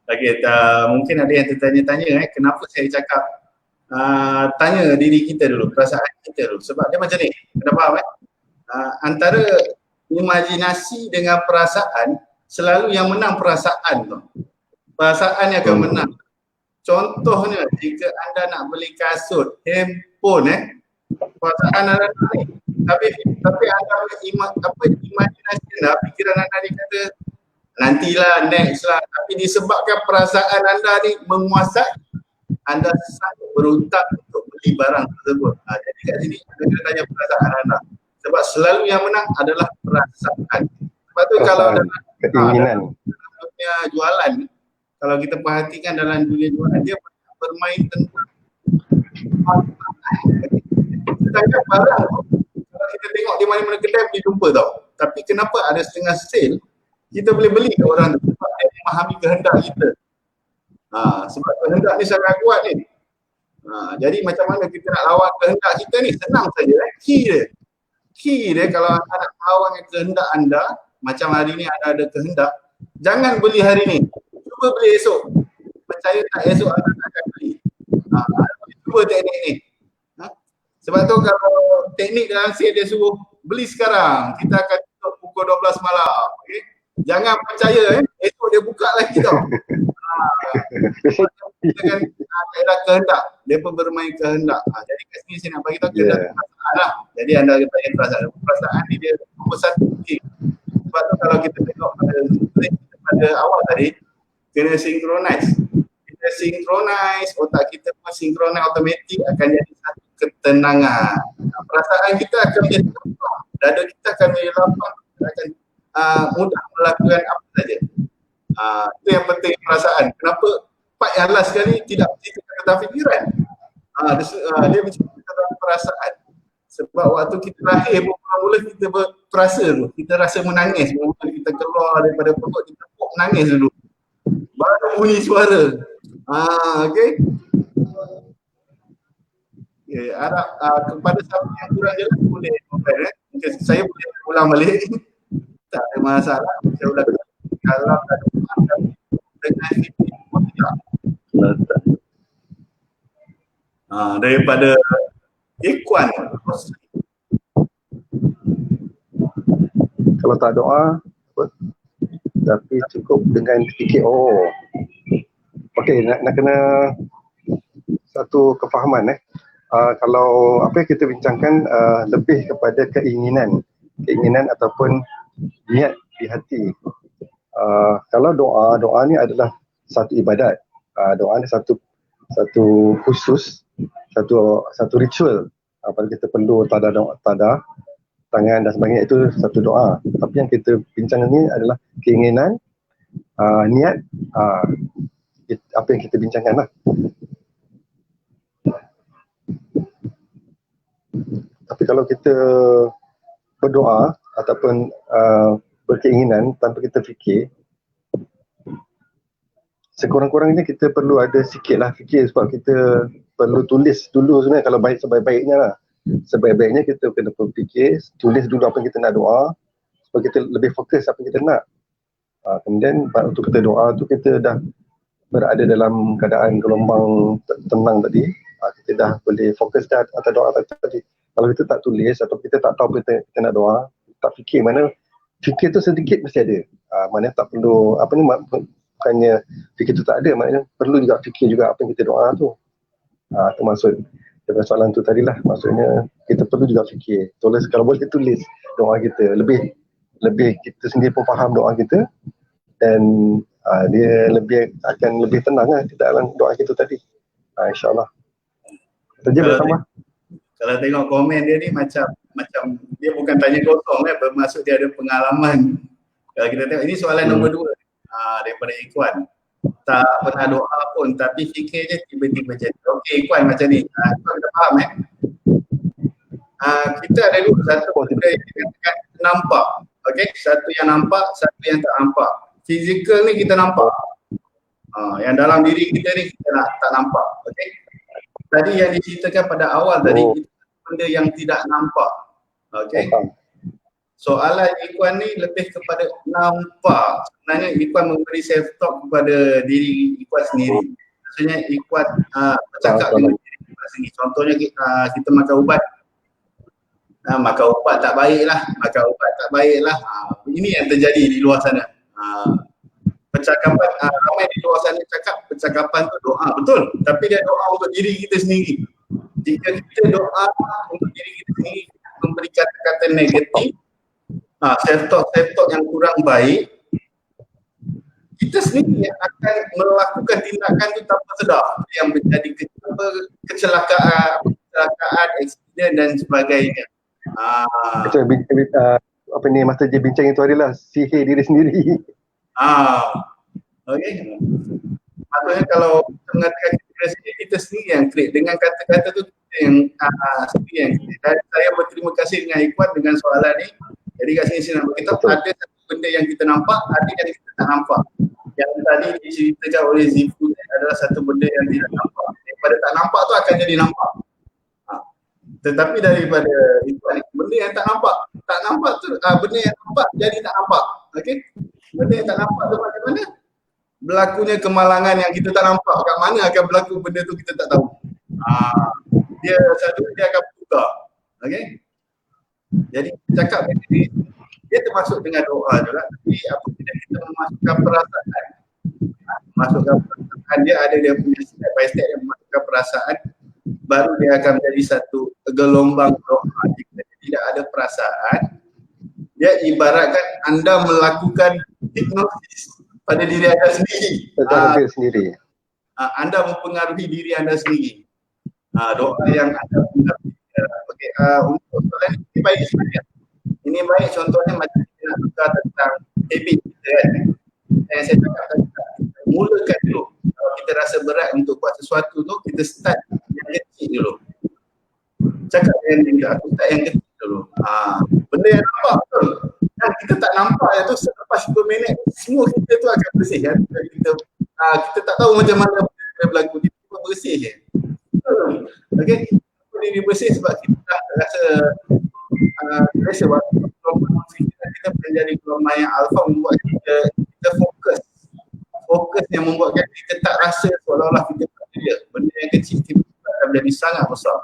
lagi mungkin ada yang tertanya-tanya kenapa saya cakap tanya diri kita dulu, perasaan kita dulu. Sebab dia macam ni, kena faham antara imajinasi dengan perasaan, selalu yang menang perasaan tu. Perasaan yang akan menang. Contohnya, jika anda nak beli kasut, handphone perasaan anda ni. Tapi anda imajinasi anda, fikiran anda ni kata nantilah, next lah. Tapi disebabkan perasaan anda ni menguasai, anda sanggup berhutang untuk beli barang tersebut. Jadi kat sini anda kena tanya perasaan anda. Sebab selalu yang menang adalah perasaan. Sebab tu kalau keinginan dunia jualan, kalau kita perhatikan dalam dunia jualan, dia bermain tentang sedangkan barang tu, kalau kita tengok di mana-mana kedai boleh jumpa tau. Tapi kenapa ada setengah sale, kita boleh beli ke orang tu sebab dia memahami kehendak kita. Sebab kehendak ni sangat kuat ni. Jadi macam mana kita nak lawan kehendak kita ni? Senang saja. Key dia kalau anda nak lawan kehendak anda, macam hari ni anda ada kehendak, jangan beli hari ni. Cuba beli esok. Percaya tak esok anda akan beli. Cuba teknik ni. Sebab tu kalau teknik dalam sale dia suruh beli sekarang, kita akan tutup pukul 12 malam. Okay? Jangan percaya esok dia buka lagi tau. Dengan kaedah kehendak, dia pun bermain kehendak. Jadi kat sini saya nak bagi tahu kehendak perasaan lah. Jadi anda tanya perasaan ni dia nombor satu. Sebab tu kalau kita tengok pada awal tadi, kena synchronize. Kita synchronize, otak kita pun synchronize automatik, akan jadi satu ketenangan. Perasaan kita akan menjadi lapang, dada kita akan menjadi lapang, kita akan mudah melakukan apa saja. Itu yang penting perasaan. Kenapa part yang last sekali tidak menceritakan tentang fikiran? Dia menceritakan tentang perasaan. Sebab waktu kita lahir mula-mula kita berperasa dulu. Kita rasa menangis. Mula-mula kita keluar daripada perut, kita menangis dulu. Baru bunyi suara. Okay. Harap kepada siapa yang kurang jelas boleh mungkin saya boleh ulang balik. Tak ada masalah. Saya ulang kalau tak ada dengan daripada Ikhwan. kalau tak doa tapi cukup dengan fikir. Okey, nak kena satu kefahaman kalau apa yang kita bincangkan lebih kepada keinginan ataupun niat di hati. Kalau doa ni adalah satu ibadat. Doa ni satu khusus, satu ritual. Pada kita perlu tada tangan dan sebagainya, itu satu doa. Tapi yang kita bincang ni adalah keinginan, niat, apa yang kita bincangkan lah. Tapi kalau kita berdoa ataupun berkeinginan tanpa kita fikir, sekurang-kurangnya kita perlu ada sikitlah fikir, sebab kita perlu tulis dulu sebenarnya. Kalau sebaik-baiknya lah, sebaik-baiknya kita kena berfikir, tulis dulu apa yang kita nak doa, supaya kita lebih fokus apa yang kita nak. Kemudian untuk kita doa tu, kita dah berada dalam keadaan gelombang tenang tadi, kita dah boleh fokus dah atas doa tadi. Kalau kita tak tulis atau kita tak tahu kita nak doa, tak fikir, mana fikir tu sedikit mesti ada. Mana tak perlu, bukannya fikir tu tak ada, maknanya perlu juga fikir juga apa yang kita doa tu. Itu maksud daripada soalan tu tadilah. Maksudnya kita perlu juga fikir. Tulis, kalau boleh tulis doa kita. Lebih kita sendiri pun faham doa kita, dan dia akan lebih tenang di dalam doa kita tadi. InsyaAllah. Saja boleh tambah. Kalau tengok komen dia ni macam dia bukan tanya kosong bermaksud dia ada pengalaman. Kalau kita tengok ini soalan nombor 2 daripada Ikhwan. Tak pernah doa pun tapi fikir je tiba-tiba jadi. Okey Ikhwan macam ni. Ikhwan dah faham kita ada dua, satu benda yang kita nampak. Okey, satu yang nampak, satu yang tak nampak. Fizikal ni kita nampak. Yang dalam diri kita ni kita tak nampak. Okey. Tadi yang diceritakan pada awal tadi kita benda yang tidak nampak. Okey. Soalan Ikhwan ni lebih kepada nampak. Sebenarnya Ikhwan memberi self talk kepada diri Ikhwan sendiri. Maksudnya Ikhwan bercakap dengan diri Ikhwan sendiri. Contohnya kita makan ubat. Makan ubat tak baiklah. Ini yang terjadi di luar sana. Percakapan ramai di luar sana cakap percakapan tu doa, betul, tapi dia doa untuk diri kita sendiri. Jika kita doa untuk diri kita sendiri memberi kata-kata negatif, self talk yang kurang baik, kita sendiri yang akan melakukan tindakan itu tanpa sedar yang menjadi kecelakaan, aksiden dan sebagainya. Apa ni Master J bincang itu adalah sihir diri sendiri. Okey. Maksudnya kalau kita mengatakan kita sendiri yang create dengan kata-kata tu kita yang sendiri yang create. Dan saya berterima kasih dengan Ikhwan dengan soalan ni. Jadi kat sini saya nak beritahu ada satu benda yang kita nampak, ada yang kita tak nampak. Yang tadi diceritakan oleh Zifu adalah satu benda yang tidak nampak. Daripada tak nampak tu akan jadi nampak. Tetapi daripada Ikhwan ni, benda yang tak nampak tu benda yang nampak jadi tak nampak. Okey. Benda yang tak nampak tu macam mana? Berlakunya kemalangan yang kita tak nampak. Kat mana akan berlaku benda tu kita tak tahu. Dia akan bertukar. Okey. Jadi cakap begini, dia termasuk dengan doa juga. Tapi apabila kita memasukkan perasaan, dia ada dia punya step by step yang memasukkan perasaan, baru dia akan menjadi satu gelombang doa. Jika tidak ada perasaan, dia ibaratkan anda melakukan hipnosis pada diri anda sendiri. Anda mempengaruhi diri anda sendiri. Doa yang anda pengaruhi. Okey, untuk soalan ini baik sebenarnya. Ini baik contohnya macam kita nak tukar tentang habit kita kan. Yang saya cakap tadi, kita mulakan dulu. Kalau kita rasa berat untuk buat sesuatu tu, kita start yang kecil dulu. Cakap dengan diri, aku start yang kecil dulu. Benda yang nampak betul. Dan kita tak nampak itu selepas 10 minit semua kita tu akan bersih kan. Kita tak tahu macam mana benda berlaku, dia cuma bersih je. Okey, dia bersih sebab kita dah rasa biasa gelombang kita menjadi gelombang yang alfa membuat kita fokus yang membuatkan kita tak rasa seolah-olah kita berbeza. Benda yang kecil kita akan menjadi sangat besar.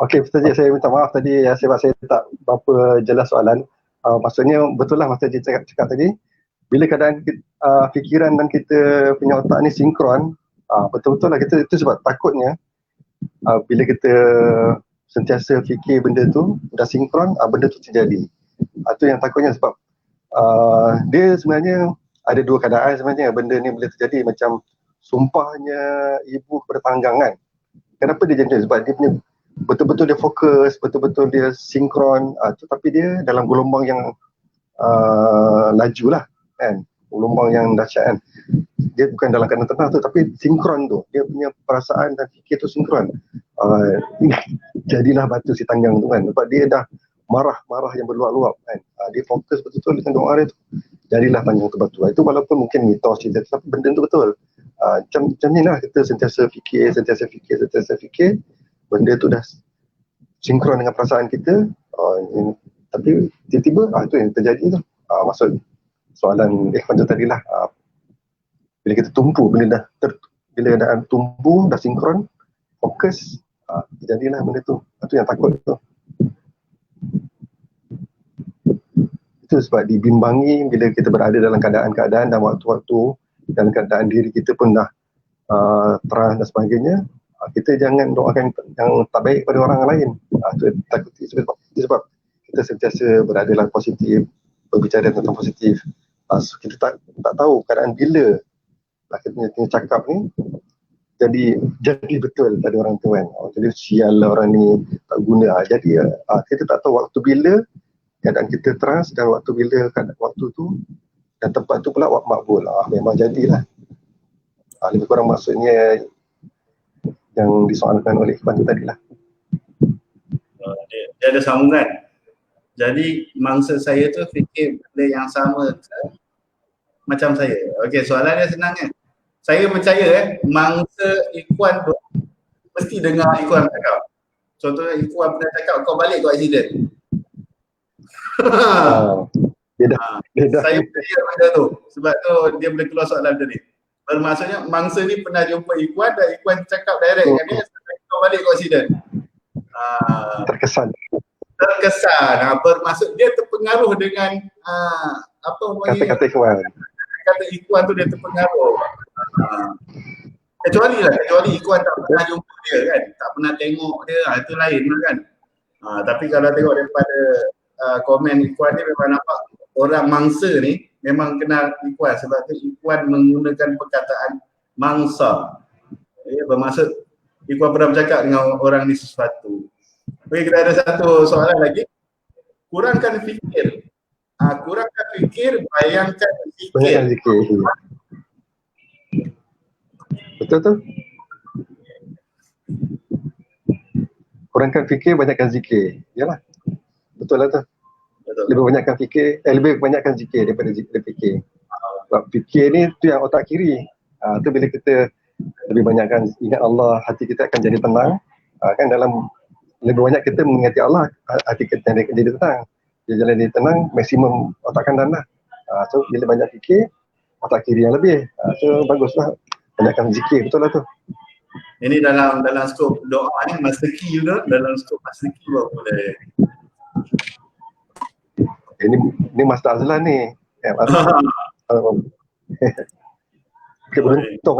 Okey, Master J, saya minta maaf tadi sebab saya tak berapa jelas soalan. Maksudnya betul lah Master J cakap tadi, bila keadaan fikiran dan kita punya otak ni sinkron, betul-betul lah kita, itu sebab takutnya bila kita sentiasa fikir benda tu dah sinkron, benda tu terjadi. Itu yang takutnya sebab dia sebenarnya ada dua keadaan sebenarnya benda ni boleh terjadi, macam sumpahnya ibu kepada tanggang kan. Kenapa dia macam tu? Sebab dia punya betul-betul dia fokus, betul-betul dia sinkron, tapi dia dalam gelombang yang laju lah kan, gelombang yang dahsyat kan. Dia bukan dalam keadaan tenang tu, tapi sinkron tu, dia punya perasaan dan fikir tu sinkron. Jadilah batu si tanggang tu kan, sebab dia dah marah yang berluap-luap kan. Dia fokus betul-betul dengan doa dia tu, jadilah tanggang tu batu. Itu walaupun mungkin mitos cerita, tapi benda tu betul. Macam ni lah, kita sentiasa fikir, benda tu dah sinkron dengan perasaan kita, tapi tiba-tiba itu yang terjadi tu. Maksud soalan Ikhwan tadi lah, bila kita tumpu, bila keadaan tumpu dah sinkron, fokus, jadilah benda tu. Itu yang takut tu. Itu sebab dibimbangi bila kita berada dalam keadaan-keadaan dan waktu-waktu dalam keadaan diri kita pun dah terang dan sebagainya, kita jangan doakan yang tak baik pada orang lain. Itu takut sebab kita sentiasa berada dalam positif, berbicara tentang positif. So kita tak tahu keadaan bila kita punya cakap ni jadi betul pada orang tu kan. Jadi sial lah orang ni tak guna. Jadi kita tak tahu waktu bila keadaan kita trust dan waktu bila waktu tu dan tempat tu pula makbul. Memang jadilah. Lebih kurang maksudnya yang disoalkan oleh Ikhwan tu tadilah. Dia ada sambungan. Jadi mangsa saya tu fikir benda yang sama macam saya. Okey, soalan dia senang kan. Saya percaya mangsa Ikhwan tu mesti dengar Ikhwan cakap. Contohnya Ikhwan pernah cakap kau balik kau accident. Saya percaya benda tu. Sebab tu dia boleh keluar soalan tadi. Bermaksudnya mangsa ni pernah jumpa Ikhwan dan Ikhwan cakap direct dengan dia kau balik kau accident. Terkesan. Bermaksud dia terpengaruh dengan kata-kata Ikhwan. Kata Ikhwan tu dia terpengaruh. Kecuali Ikhwan tak pernah jumpa dia kan, tak pernah tengok dia, itu lain lah kan. Tapi kalau tengok daripada komen Ikhwan ni memang nampak orang mangsa ni memang kenal Ikhwan sebab tu Ikhwan menggunakan perkataan mangsa. Bermaksud Ikhwan pernah bercakap dengan orang ni sesuatu. Okey, kita ada satu soalan lagi. Kurangkan fikir. Kurangkan fikir, bayangkan zikir. Banyakkan zikir. Betul tu? Kurangkan fikir, banyakkan zikir. Yalah. Betul lah tu. Lebih banyakkan zikir daripada fikir. Sebab fikir ni tu yang otak kiri. Tu bila kita lebih banyakkan ingat Allah, hati kita akan jadi tenang. Kan dalam lebih banyak kita mengingati Allah, hati kita jadi tenang. Dia jalan jadi tenang, maksimum otak kanan lah. So bila banyak fikir, otak kiri yang lebih. So baguslah, banyakkan zikir, betul lah tu. Ini dalam skop doa ni, Master Key juga, dalam skop Master Key baru boleh. Ini Master Azlan ni. Okay, beruntung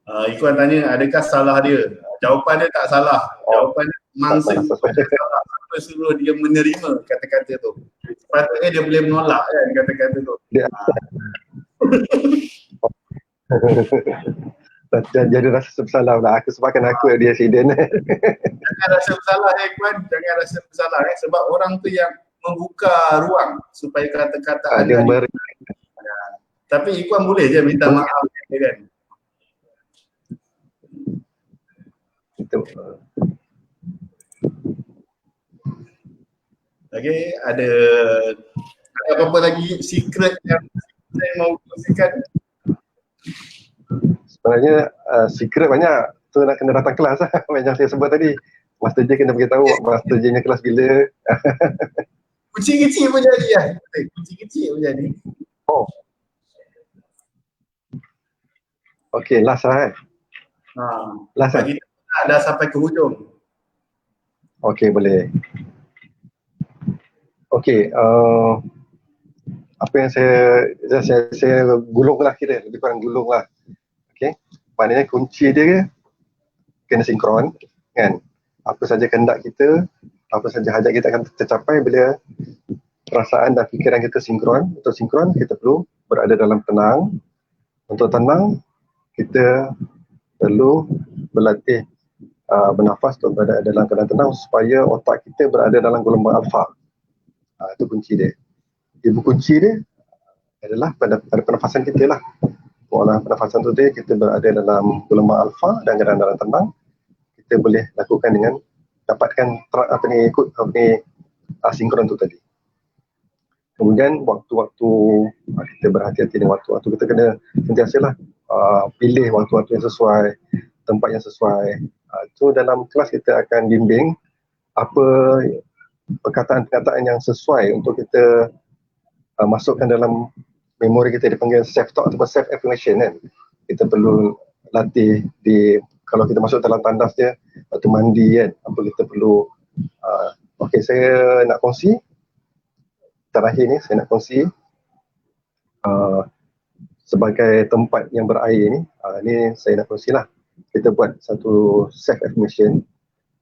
Ikhwan tanya adakah salah dia? Jawapan dia tak salah. Jawapan dia mangsa salah. Apa suruh dia menerima kata-kata tu. Sepatutnya dia boleh menolak kan kata-kata tu. Jadi rasa bersalah pula. Sebabkan aku dia accident. Jangan rasa bersalah Ikhwan. Jangan rasa bersalah sebab orang tu yang membuka ruang supaya kata-kata anda tapi Ikhwan boleh je minta maaf kan. Okey, ada apa-apa lagi secret yang saya mau kongsikan? Sebenarnya secret banyak. Tu nak kena datang kelas lah. Macam saya sebut tadi. Master J kena beritahu Master J nya kelas bila. Kucing kecil pun jadi lah. Kucing kecil pun jadi. Oh. Okey, last lah last lah. Kita dah sampai ke hujung. Okey, boleh. Okey, apa yang saya gulung lah kira, lebih kurang gulung lah. Okey, maknanya kunci dia kena sinkron kan. Apa saja kehendak kita, apa saja hajat kita akan tercapai bila perasaan dan fikiran kita sinkron. Untuk sinkron, kita perlu berada dalam tenang. Untuk tenang, kita perlu berlatih bernafas untuk berada dalam keadaan tenang supaya otak kita berada dalam gelombang alfa. Itu kunci dia. Ibu kunci dia adalah pada pernafasan kita lah. Mengolah pernafasan tu dia, kita berada dalam gelombang alfa dan dalam tenang. Kita boleh lakukan dengan dapatkan sinkron tu tadi. Kemudian waktu-waktu kita berhati-hati dengan waktu-waktu, kita kena sentiasalah pilih waktu-waktu yang sesuai, tempat yang sesuai. So dalam kelas kita akan bimbing apa perkataan-perkataan yang sesuai untuk kita masukkan dalam memori kita, dipanggil self-talk ataupun self-affirmation kan. Kita perlu latih kalau kita masuk dalam tandas dia, waktu mandi kan, apa kita perlu. Okey, saya nak kongsi terakhir ni, saya nak kongsi sebagai tempat yang berair ni, ni saya nak kongsi lah. Kita buat satu self-affirmation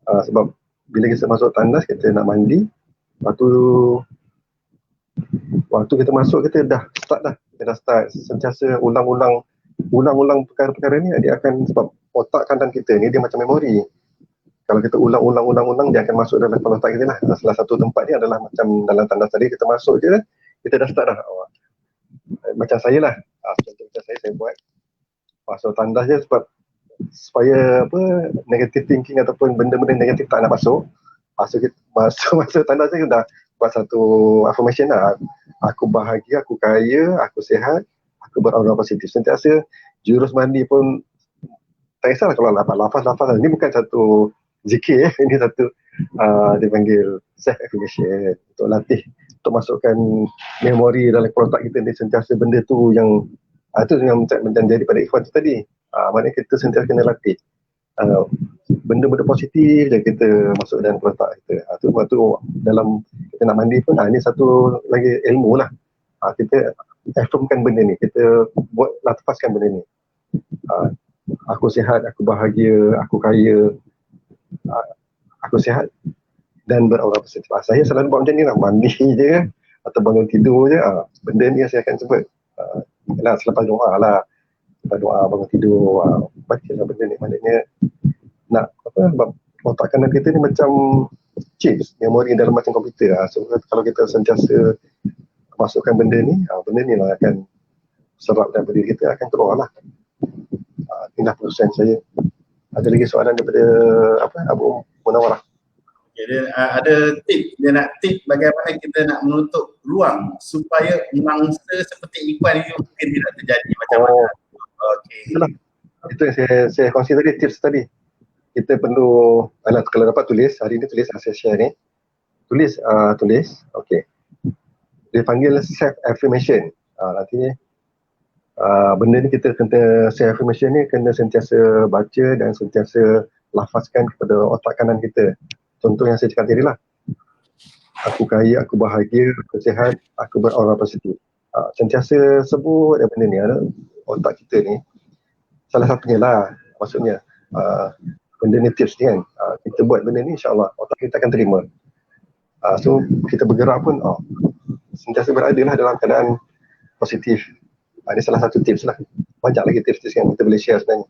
sebab bila kita masuk tandas, kita nak mandi, lepas tu Waktu kita masuk kita dah start sentiasa ulang-ulang perkara-perkara ni. Dia akan, sebab otak kanan kita ni dia macam memori. Kalau kita ulang dia akan masuk dalam kepala otak kita lah. Salah satu tempat ni adalah macam dalam tandas tadi, kita masuk je kita dah start dah. Macam saya lah, contoh macam saya buat masuk tandas je sebab supaya negative thinking ataupun benda-benda negatif tak nak masuk. Masuk tandas je dah buat satu affirmation lah. Aku bahagia, aku kaya, aku sihat, aku beraura positif. Sentiasa jurus mandi pun tak kisahlah kalau lafaz-lafaz ni bukan satu zikir, ini satu dipanggil self affirmation untuk latih, untuk masukkan memori dalam kepala otak kita. Dia sentiasa benda tu yang itu yang menjadi pada ikhwan tu tadi. Maknanya kita sentiasa kena latih benda-benda positif je kita masuk dalam kepala otak kita. Tu dalam kita nak mandi pun ini satu lagi ilmu lah. Kita affirmkan benda ni, kita buat lafazkan benda ni. Aku sihat, aku bahagia, aku kaya, aku sihat dan beraura positif. Saya selalu buat macam ni lah, mandi je atau bangun tidur je, benda ni saya akan sebut. Selepas doa lah, bangun tidur, baca lah benda ni. Maknanya nak otak kanan kita ni macam chips, memori dalam macam komputer. So kalau kita sentiasa masukkan benda ni lah akan serap dalam diri kita, akan keluar lah. Inilah perusahaan saya. Ada lagi soalan daripada Abu Munawarah? Okay, dia ada tip, dia nak tip bagaimana kita nak menutup ruang supaya mangsa seperti Ikhwan ini mungkin tidak terjadi macam mana. Okey. Itu yang saya kongsi tadi, tips tadi. Kita perlu, kalau dapat tulis, hari ni tulis, saya share ni. Tulis, okey. Dia panggil self affirmation. Nanti benda ni kita kena, self affirmation ni kena sentiasa baca dan sentiasa lafazkan kepada otak kanan kita. Contoh yang saya cakap tadi lah. Aku kaya, aku bahagia, aku sihat, aku beraura positif. Sentiasa sebut benda ni, otak kita ni. Salah satunya lah, maksudnya benda ni tips ni kan. Kita buat benda ni, insyaAllah otak kita akan terima. So kita bergerak pun sentiasa berada lah dalam keadaan positif. Ini salah satu tips lah. Banyak lagi tips yang kita boleh share sebenarnya.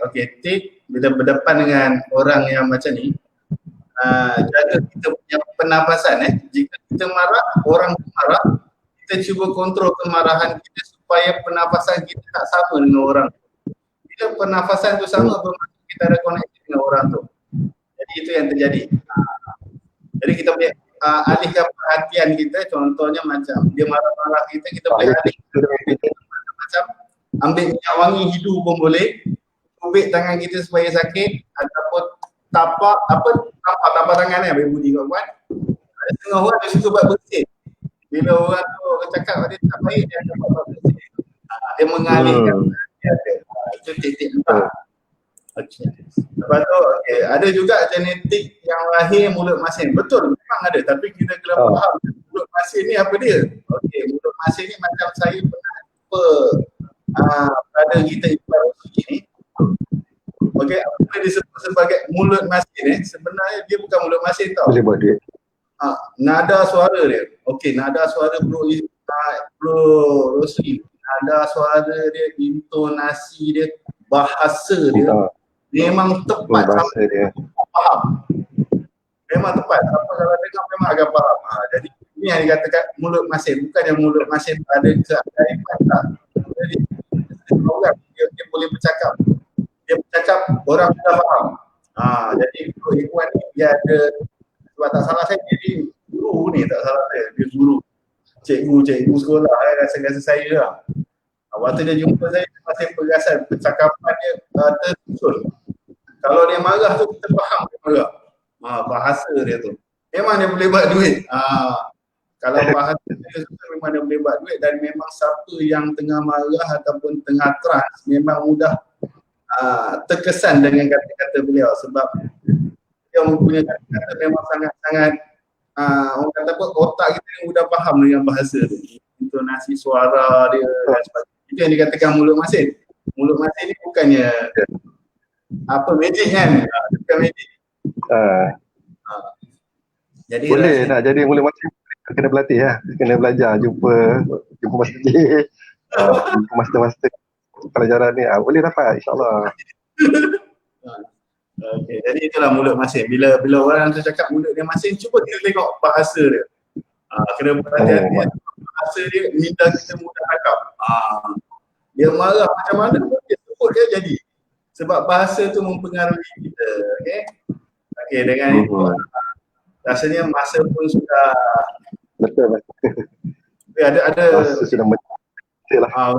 Okey, tip bila berdepan dengan orang yang macam ni, jaga kita punya pernafasan. Jika kita marah, orang marah, kita cuba kontrol kemarahan kita supaya pernafasan kita tak sama dengan orang. Bila pernafasan tu sama, bermaksud kita ada koneksi dengan orang tu. Jadi itu yang terjadi. Jadi kita boleh alihkan perhatian kita, contohnya macam dia marah-marah kita boleh alihkan macam ambil minyak wangi hidu pun boleh, kubik tangan kita supaya sakit, ataupun tapak tangan ni, ambil budi kawan. Ada setengah orang dia suka buat bersih. Bila orang tu cakap dia tak baik, dia akan buat bersih. Dia mengalihkan perhatian dia. Itu titik empat. Okay. Lepas tu, ada juga genetik yang lahir mulut masin. Betul, memang ada. Tapi kita kena faham mulut masin ni apa dia. Okey, mulut masin ni macam saya pernah jumpa brother kita Iqbal Rasuki ni. Okey, apa disebut sebagai mulut masin sebenarnya dia bukan mulut masin tau. Boleh buat duit. Nada suara dia. Okey, nada suara Bro Rosli. Nada suara dia, intonasi dia, bahasa dia. Memang tepat sampai dia faham. Memang tepat. Siapa kalau dengar memang agak faham. Jadi ini yang dikatakan mulut masin. Bukan yang mulut masin ada keajaiban tak. Jadi orang dia boleh bercakap. Dia bercakap orang sudah faham. Jadi Ikhwan ni dia ada, sebab tak salah saya jadi guru ni, tak salah saya. Dia guru. Cikgu sekolah rasa saya lah. Waktu dia jumpa saya masih perasan percakapan dia tersusun. Kalau dia marah tu kita faham dia marah. Bahasa dia tu. Memang dia boleh buat duit. Kalau bahasa dia memang dia boleh buat duit, dan memang siapa yang tengah marah ataupun tengah trans memang mudah terkesan dengan kata-kata beliau, sebab dia mempunyai kata-kata memang sangat-sangat orang kata apa, otak kita ni mudah faham dengan bahasa dia. Intonasi suara dia dan sebagainya. Itu yang dikatakan mulut masin. Mulut masin ni bukannya magic kan? Bukan magic. Jadi Boleh nak jadi mula masing kena berlatih lah, kena belajar jumpa Master J, jumpa master-master pelajaran ni, boleh dapat insyaAllah. Okey, jadi itulah mulut masing. Bila orang tu cakap mulut dia masing, cuba kita tengok bahasa dia. Kena berhati-hati. Bahasa dia minta kita mudah cakap. Dia marah macam mana pun dia sebut dia jadi. Sebab bahasa tu mempengaruhi kita. Okey, dengan itu rasanya masa pun sudah betul. Ada masa sudah betul lah.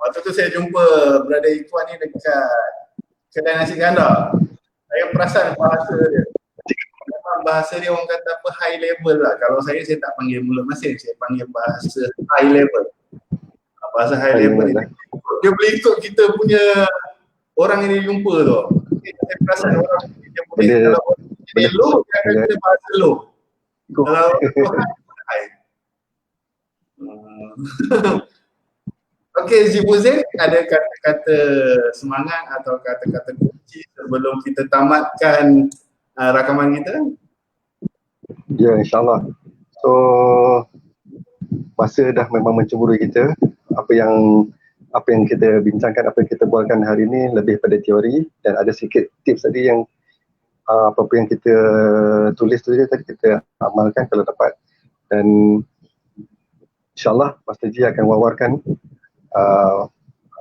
Waktu tu saya jumpa Brother Ikhwan ni dekat kedai nasi ganda. Saya perasan bahasa dia. Memang bahasa dia orang kata apa, high level lah. Kalau saya tak panggil mulut masing, saya panggil bahasa high level. Bahasa high level ni dia boleh ikut kita punya orang yang dia jumpa tu. Saya perasan orang dia boleh, kalau dia low, dia akan guna bahasa low. Kalau high. Okey, Zifu Zain, ada kata-kata semangat atau kata-kata kunci sebelum kita tamatkan rakaman kita? Ya, insyaAllah. So, masa dah memang mencemburui kita. Apa yang kita bincangkan, apa yang kita bualkan hari ini lebih pada teori, dan ada sikit tips tadi yang apa-apa yang kita tulis tu tadi kita amalkan kalau dapat. Dan insyaAllah Master J akan wawarkan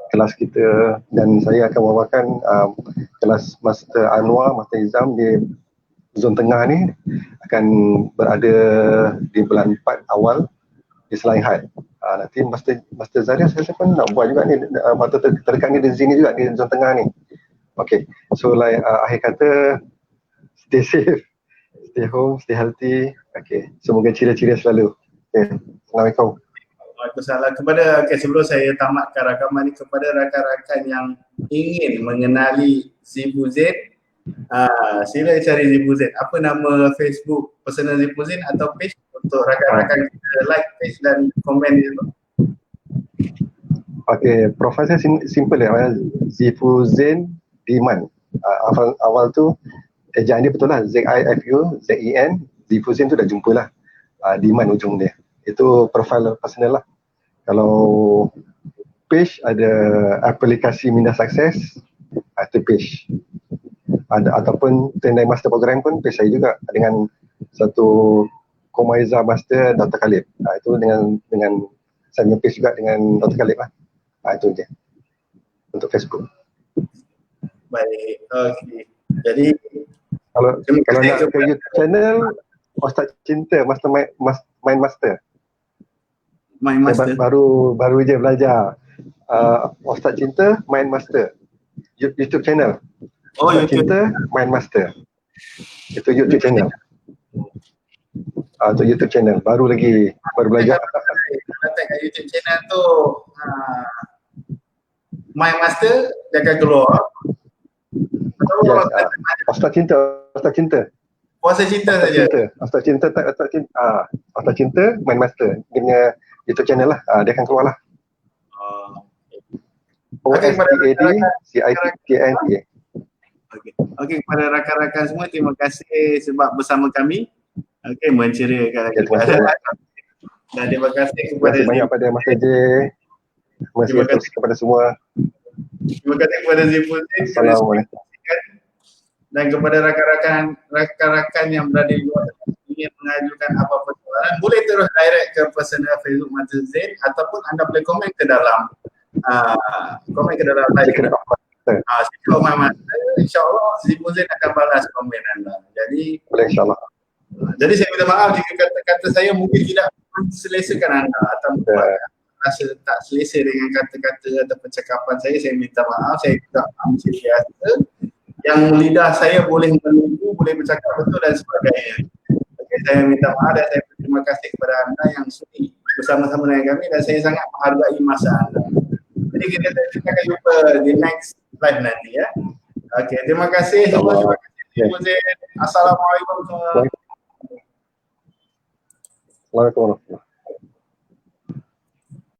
kelas kita, dan saya akan wawarkan kelas Master Anwar, Master Izam di zon tengah ni akan berada di bulan 4 awal di Selaihat. Nanti Master Zaria saya pun nak buat juga ni, waktu terdekat ni di sini juga di zon tengah ni. Okay, so akhir kata, stay safe, stay home, stay healthy. Okay, semoga ceria-ceria selalu. Okay, Assalamualaikum. Waalaikumsalam. Sebelum saya tamatkan rakaman ini, kepada rakan-rakan yang ingin mengenali Zifu Zain, sila cari Zifu Zain. Apa nama Facebook personal Zifu Zain atau page untuk rakan-rakan kita like page dan komen itu? Okay, profil saya simple ya, Zifu Zain Diman. Awal tu ejaan dia betul lah, Z-I-F-U Z-I-N, Zifu Zain tu dah jumpa lah, Diman ujung dia. Itu profil personal lah. Kalau page ada aplikasi Minda Sukses, itu page. Ataupun Tendai Master Program pun page saya juga, dengan satu Komaiza Master Dr. Khalid. Itu dengan saya punya page juga dengan Dr. Khalid lah. Itu je untuk Facebook. Baik, okey. Jadi kalau nak ke YouTube channel Ustaz Cinta Main Master. Baru je belajar. Ustaz Cinta Main Master. YouTube channel. Ustaz Cinta Main Master. Itu YouTube channel. Itu YouTube channel. Baru belajar. Kalau kat YouTube channel tu Main Master dia akan keluar. Yes, Ustaz Cinta. Puasa cinta saja. Ustaz Cinta Main Master. Dia punya YouTube channel lah. Dia akan keluar lah. OSTADCITNTA. Okey, kepada rakan-rakan semua, terima kasih sebab bersama kami. Okey, menceriakan kita. Dan terima kasih kepada banyak pada Master J. Terima kasih kepada semua. Terima kasih kepada Zifu Zain. Assalamualaikum. Dan kepada rakan-rakan yang berada di luar ingin mengajukan apa-apa soalan, boleh terus direct ke personal Facebook Master Zain, ataupun anda boleh komen ke dalam live. Sikap Master, insyaAllah Zifu Zain akan balas komen anda. Jadi boleh, insyaAllah. Jadi saya minta maaf jika kata-kata saya mungkin tidak selesakan anda atau rasa tak selesa dengan kata-kata atau percakapan saya minta maaf. Saya juga manusia biasa yang lidah saya boleh menunggu, boleh bercakap betul dan sebagainya. Okay, saya minta maaf dan saya berterima kasih kepada anda yang sudi bersama-sama dengan kami, dan saya sangat menghargai masa anda. Jadi kita akan jumpa di next live nanti ya. Okey, terima kasih semua. Terima kasih. Assalamualaikum. Assalamualaikum warahmatullahi wabarakatuh.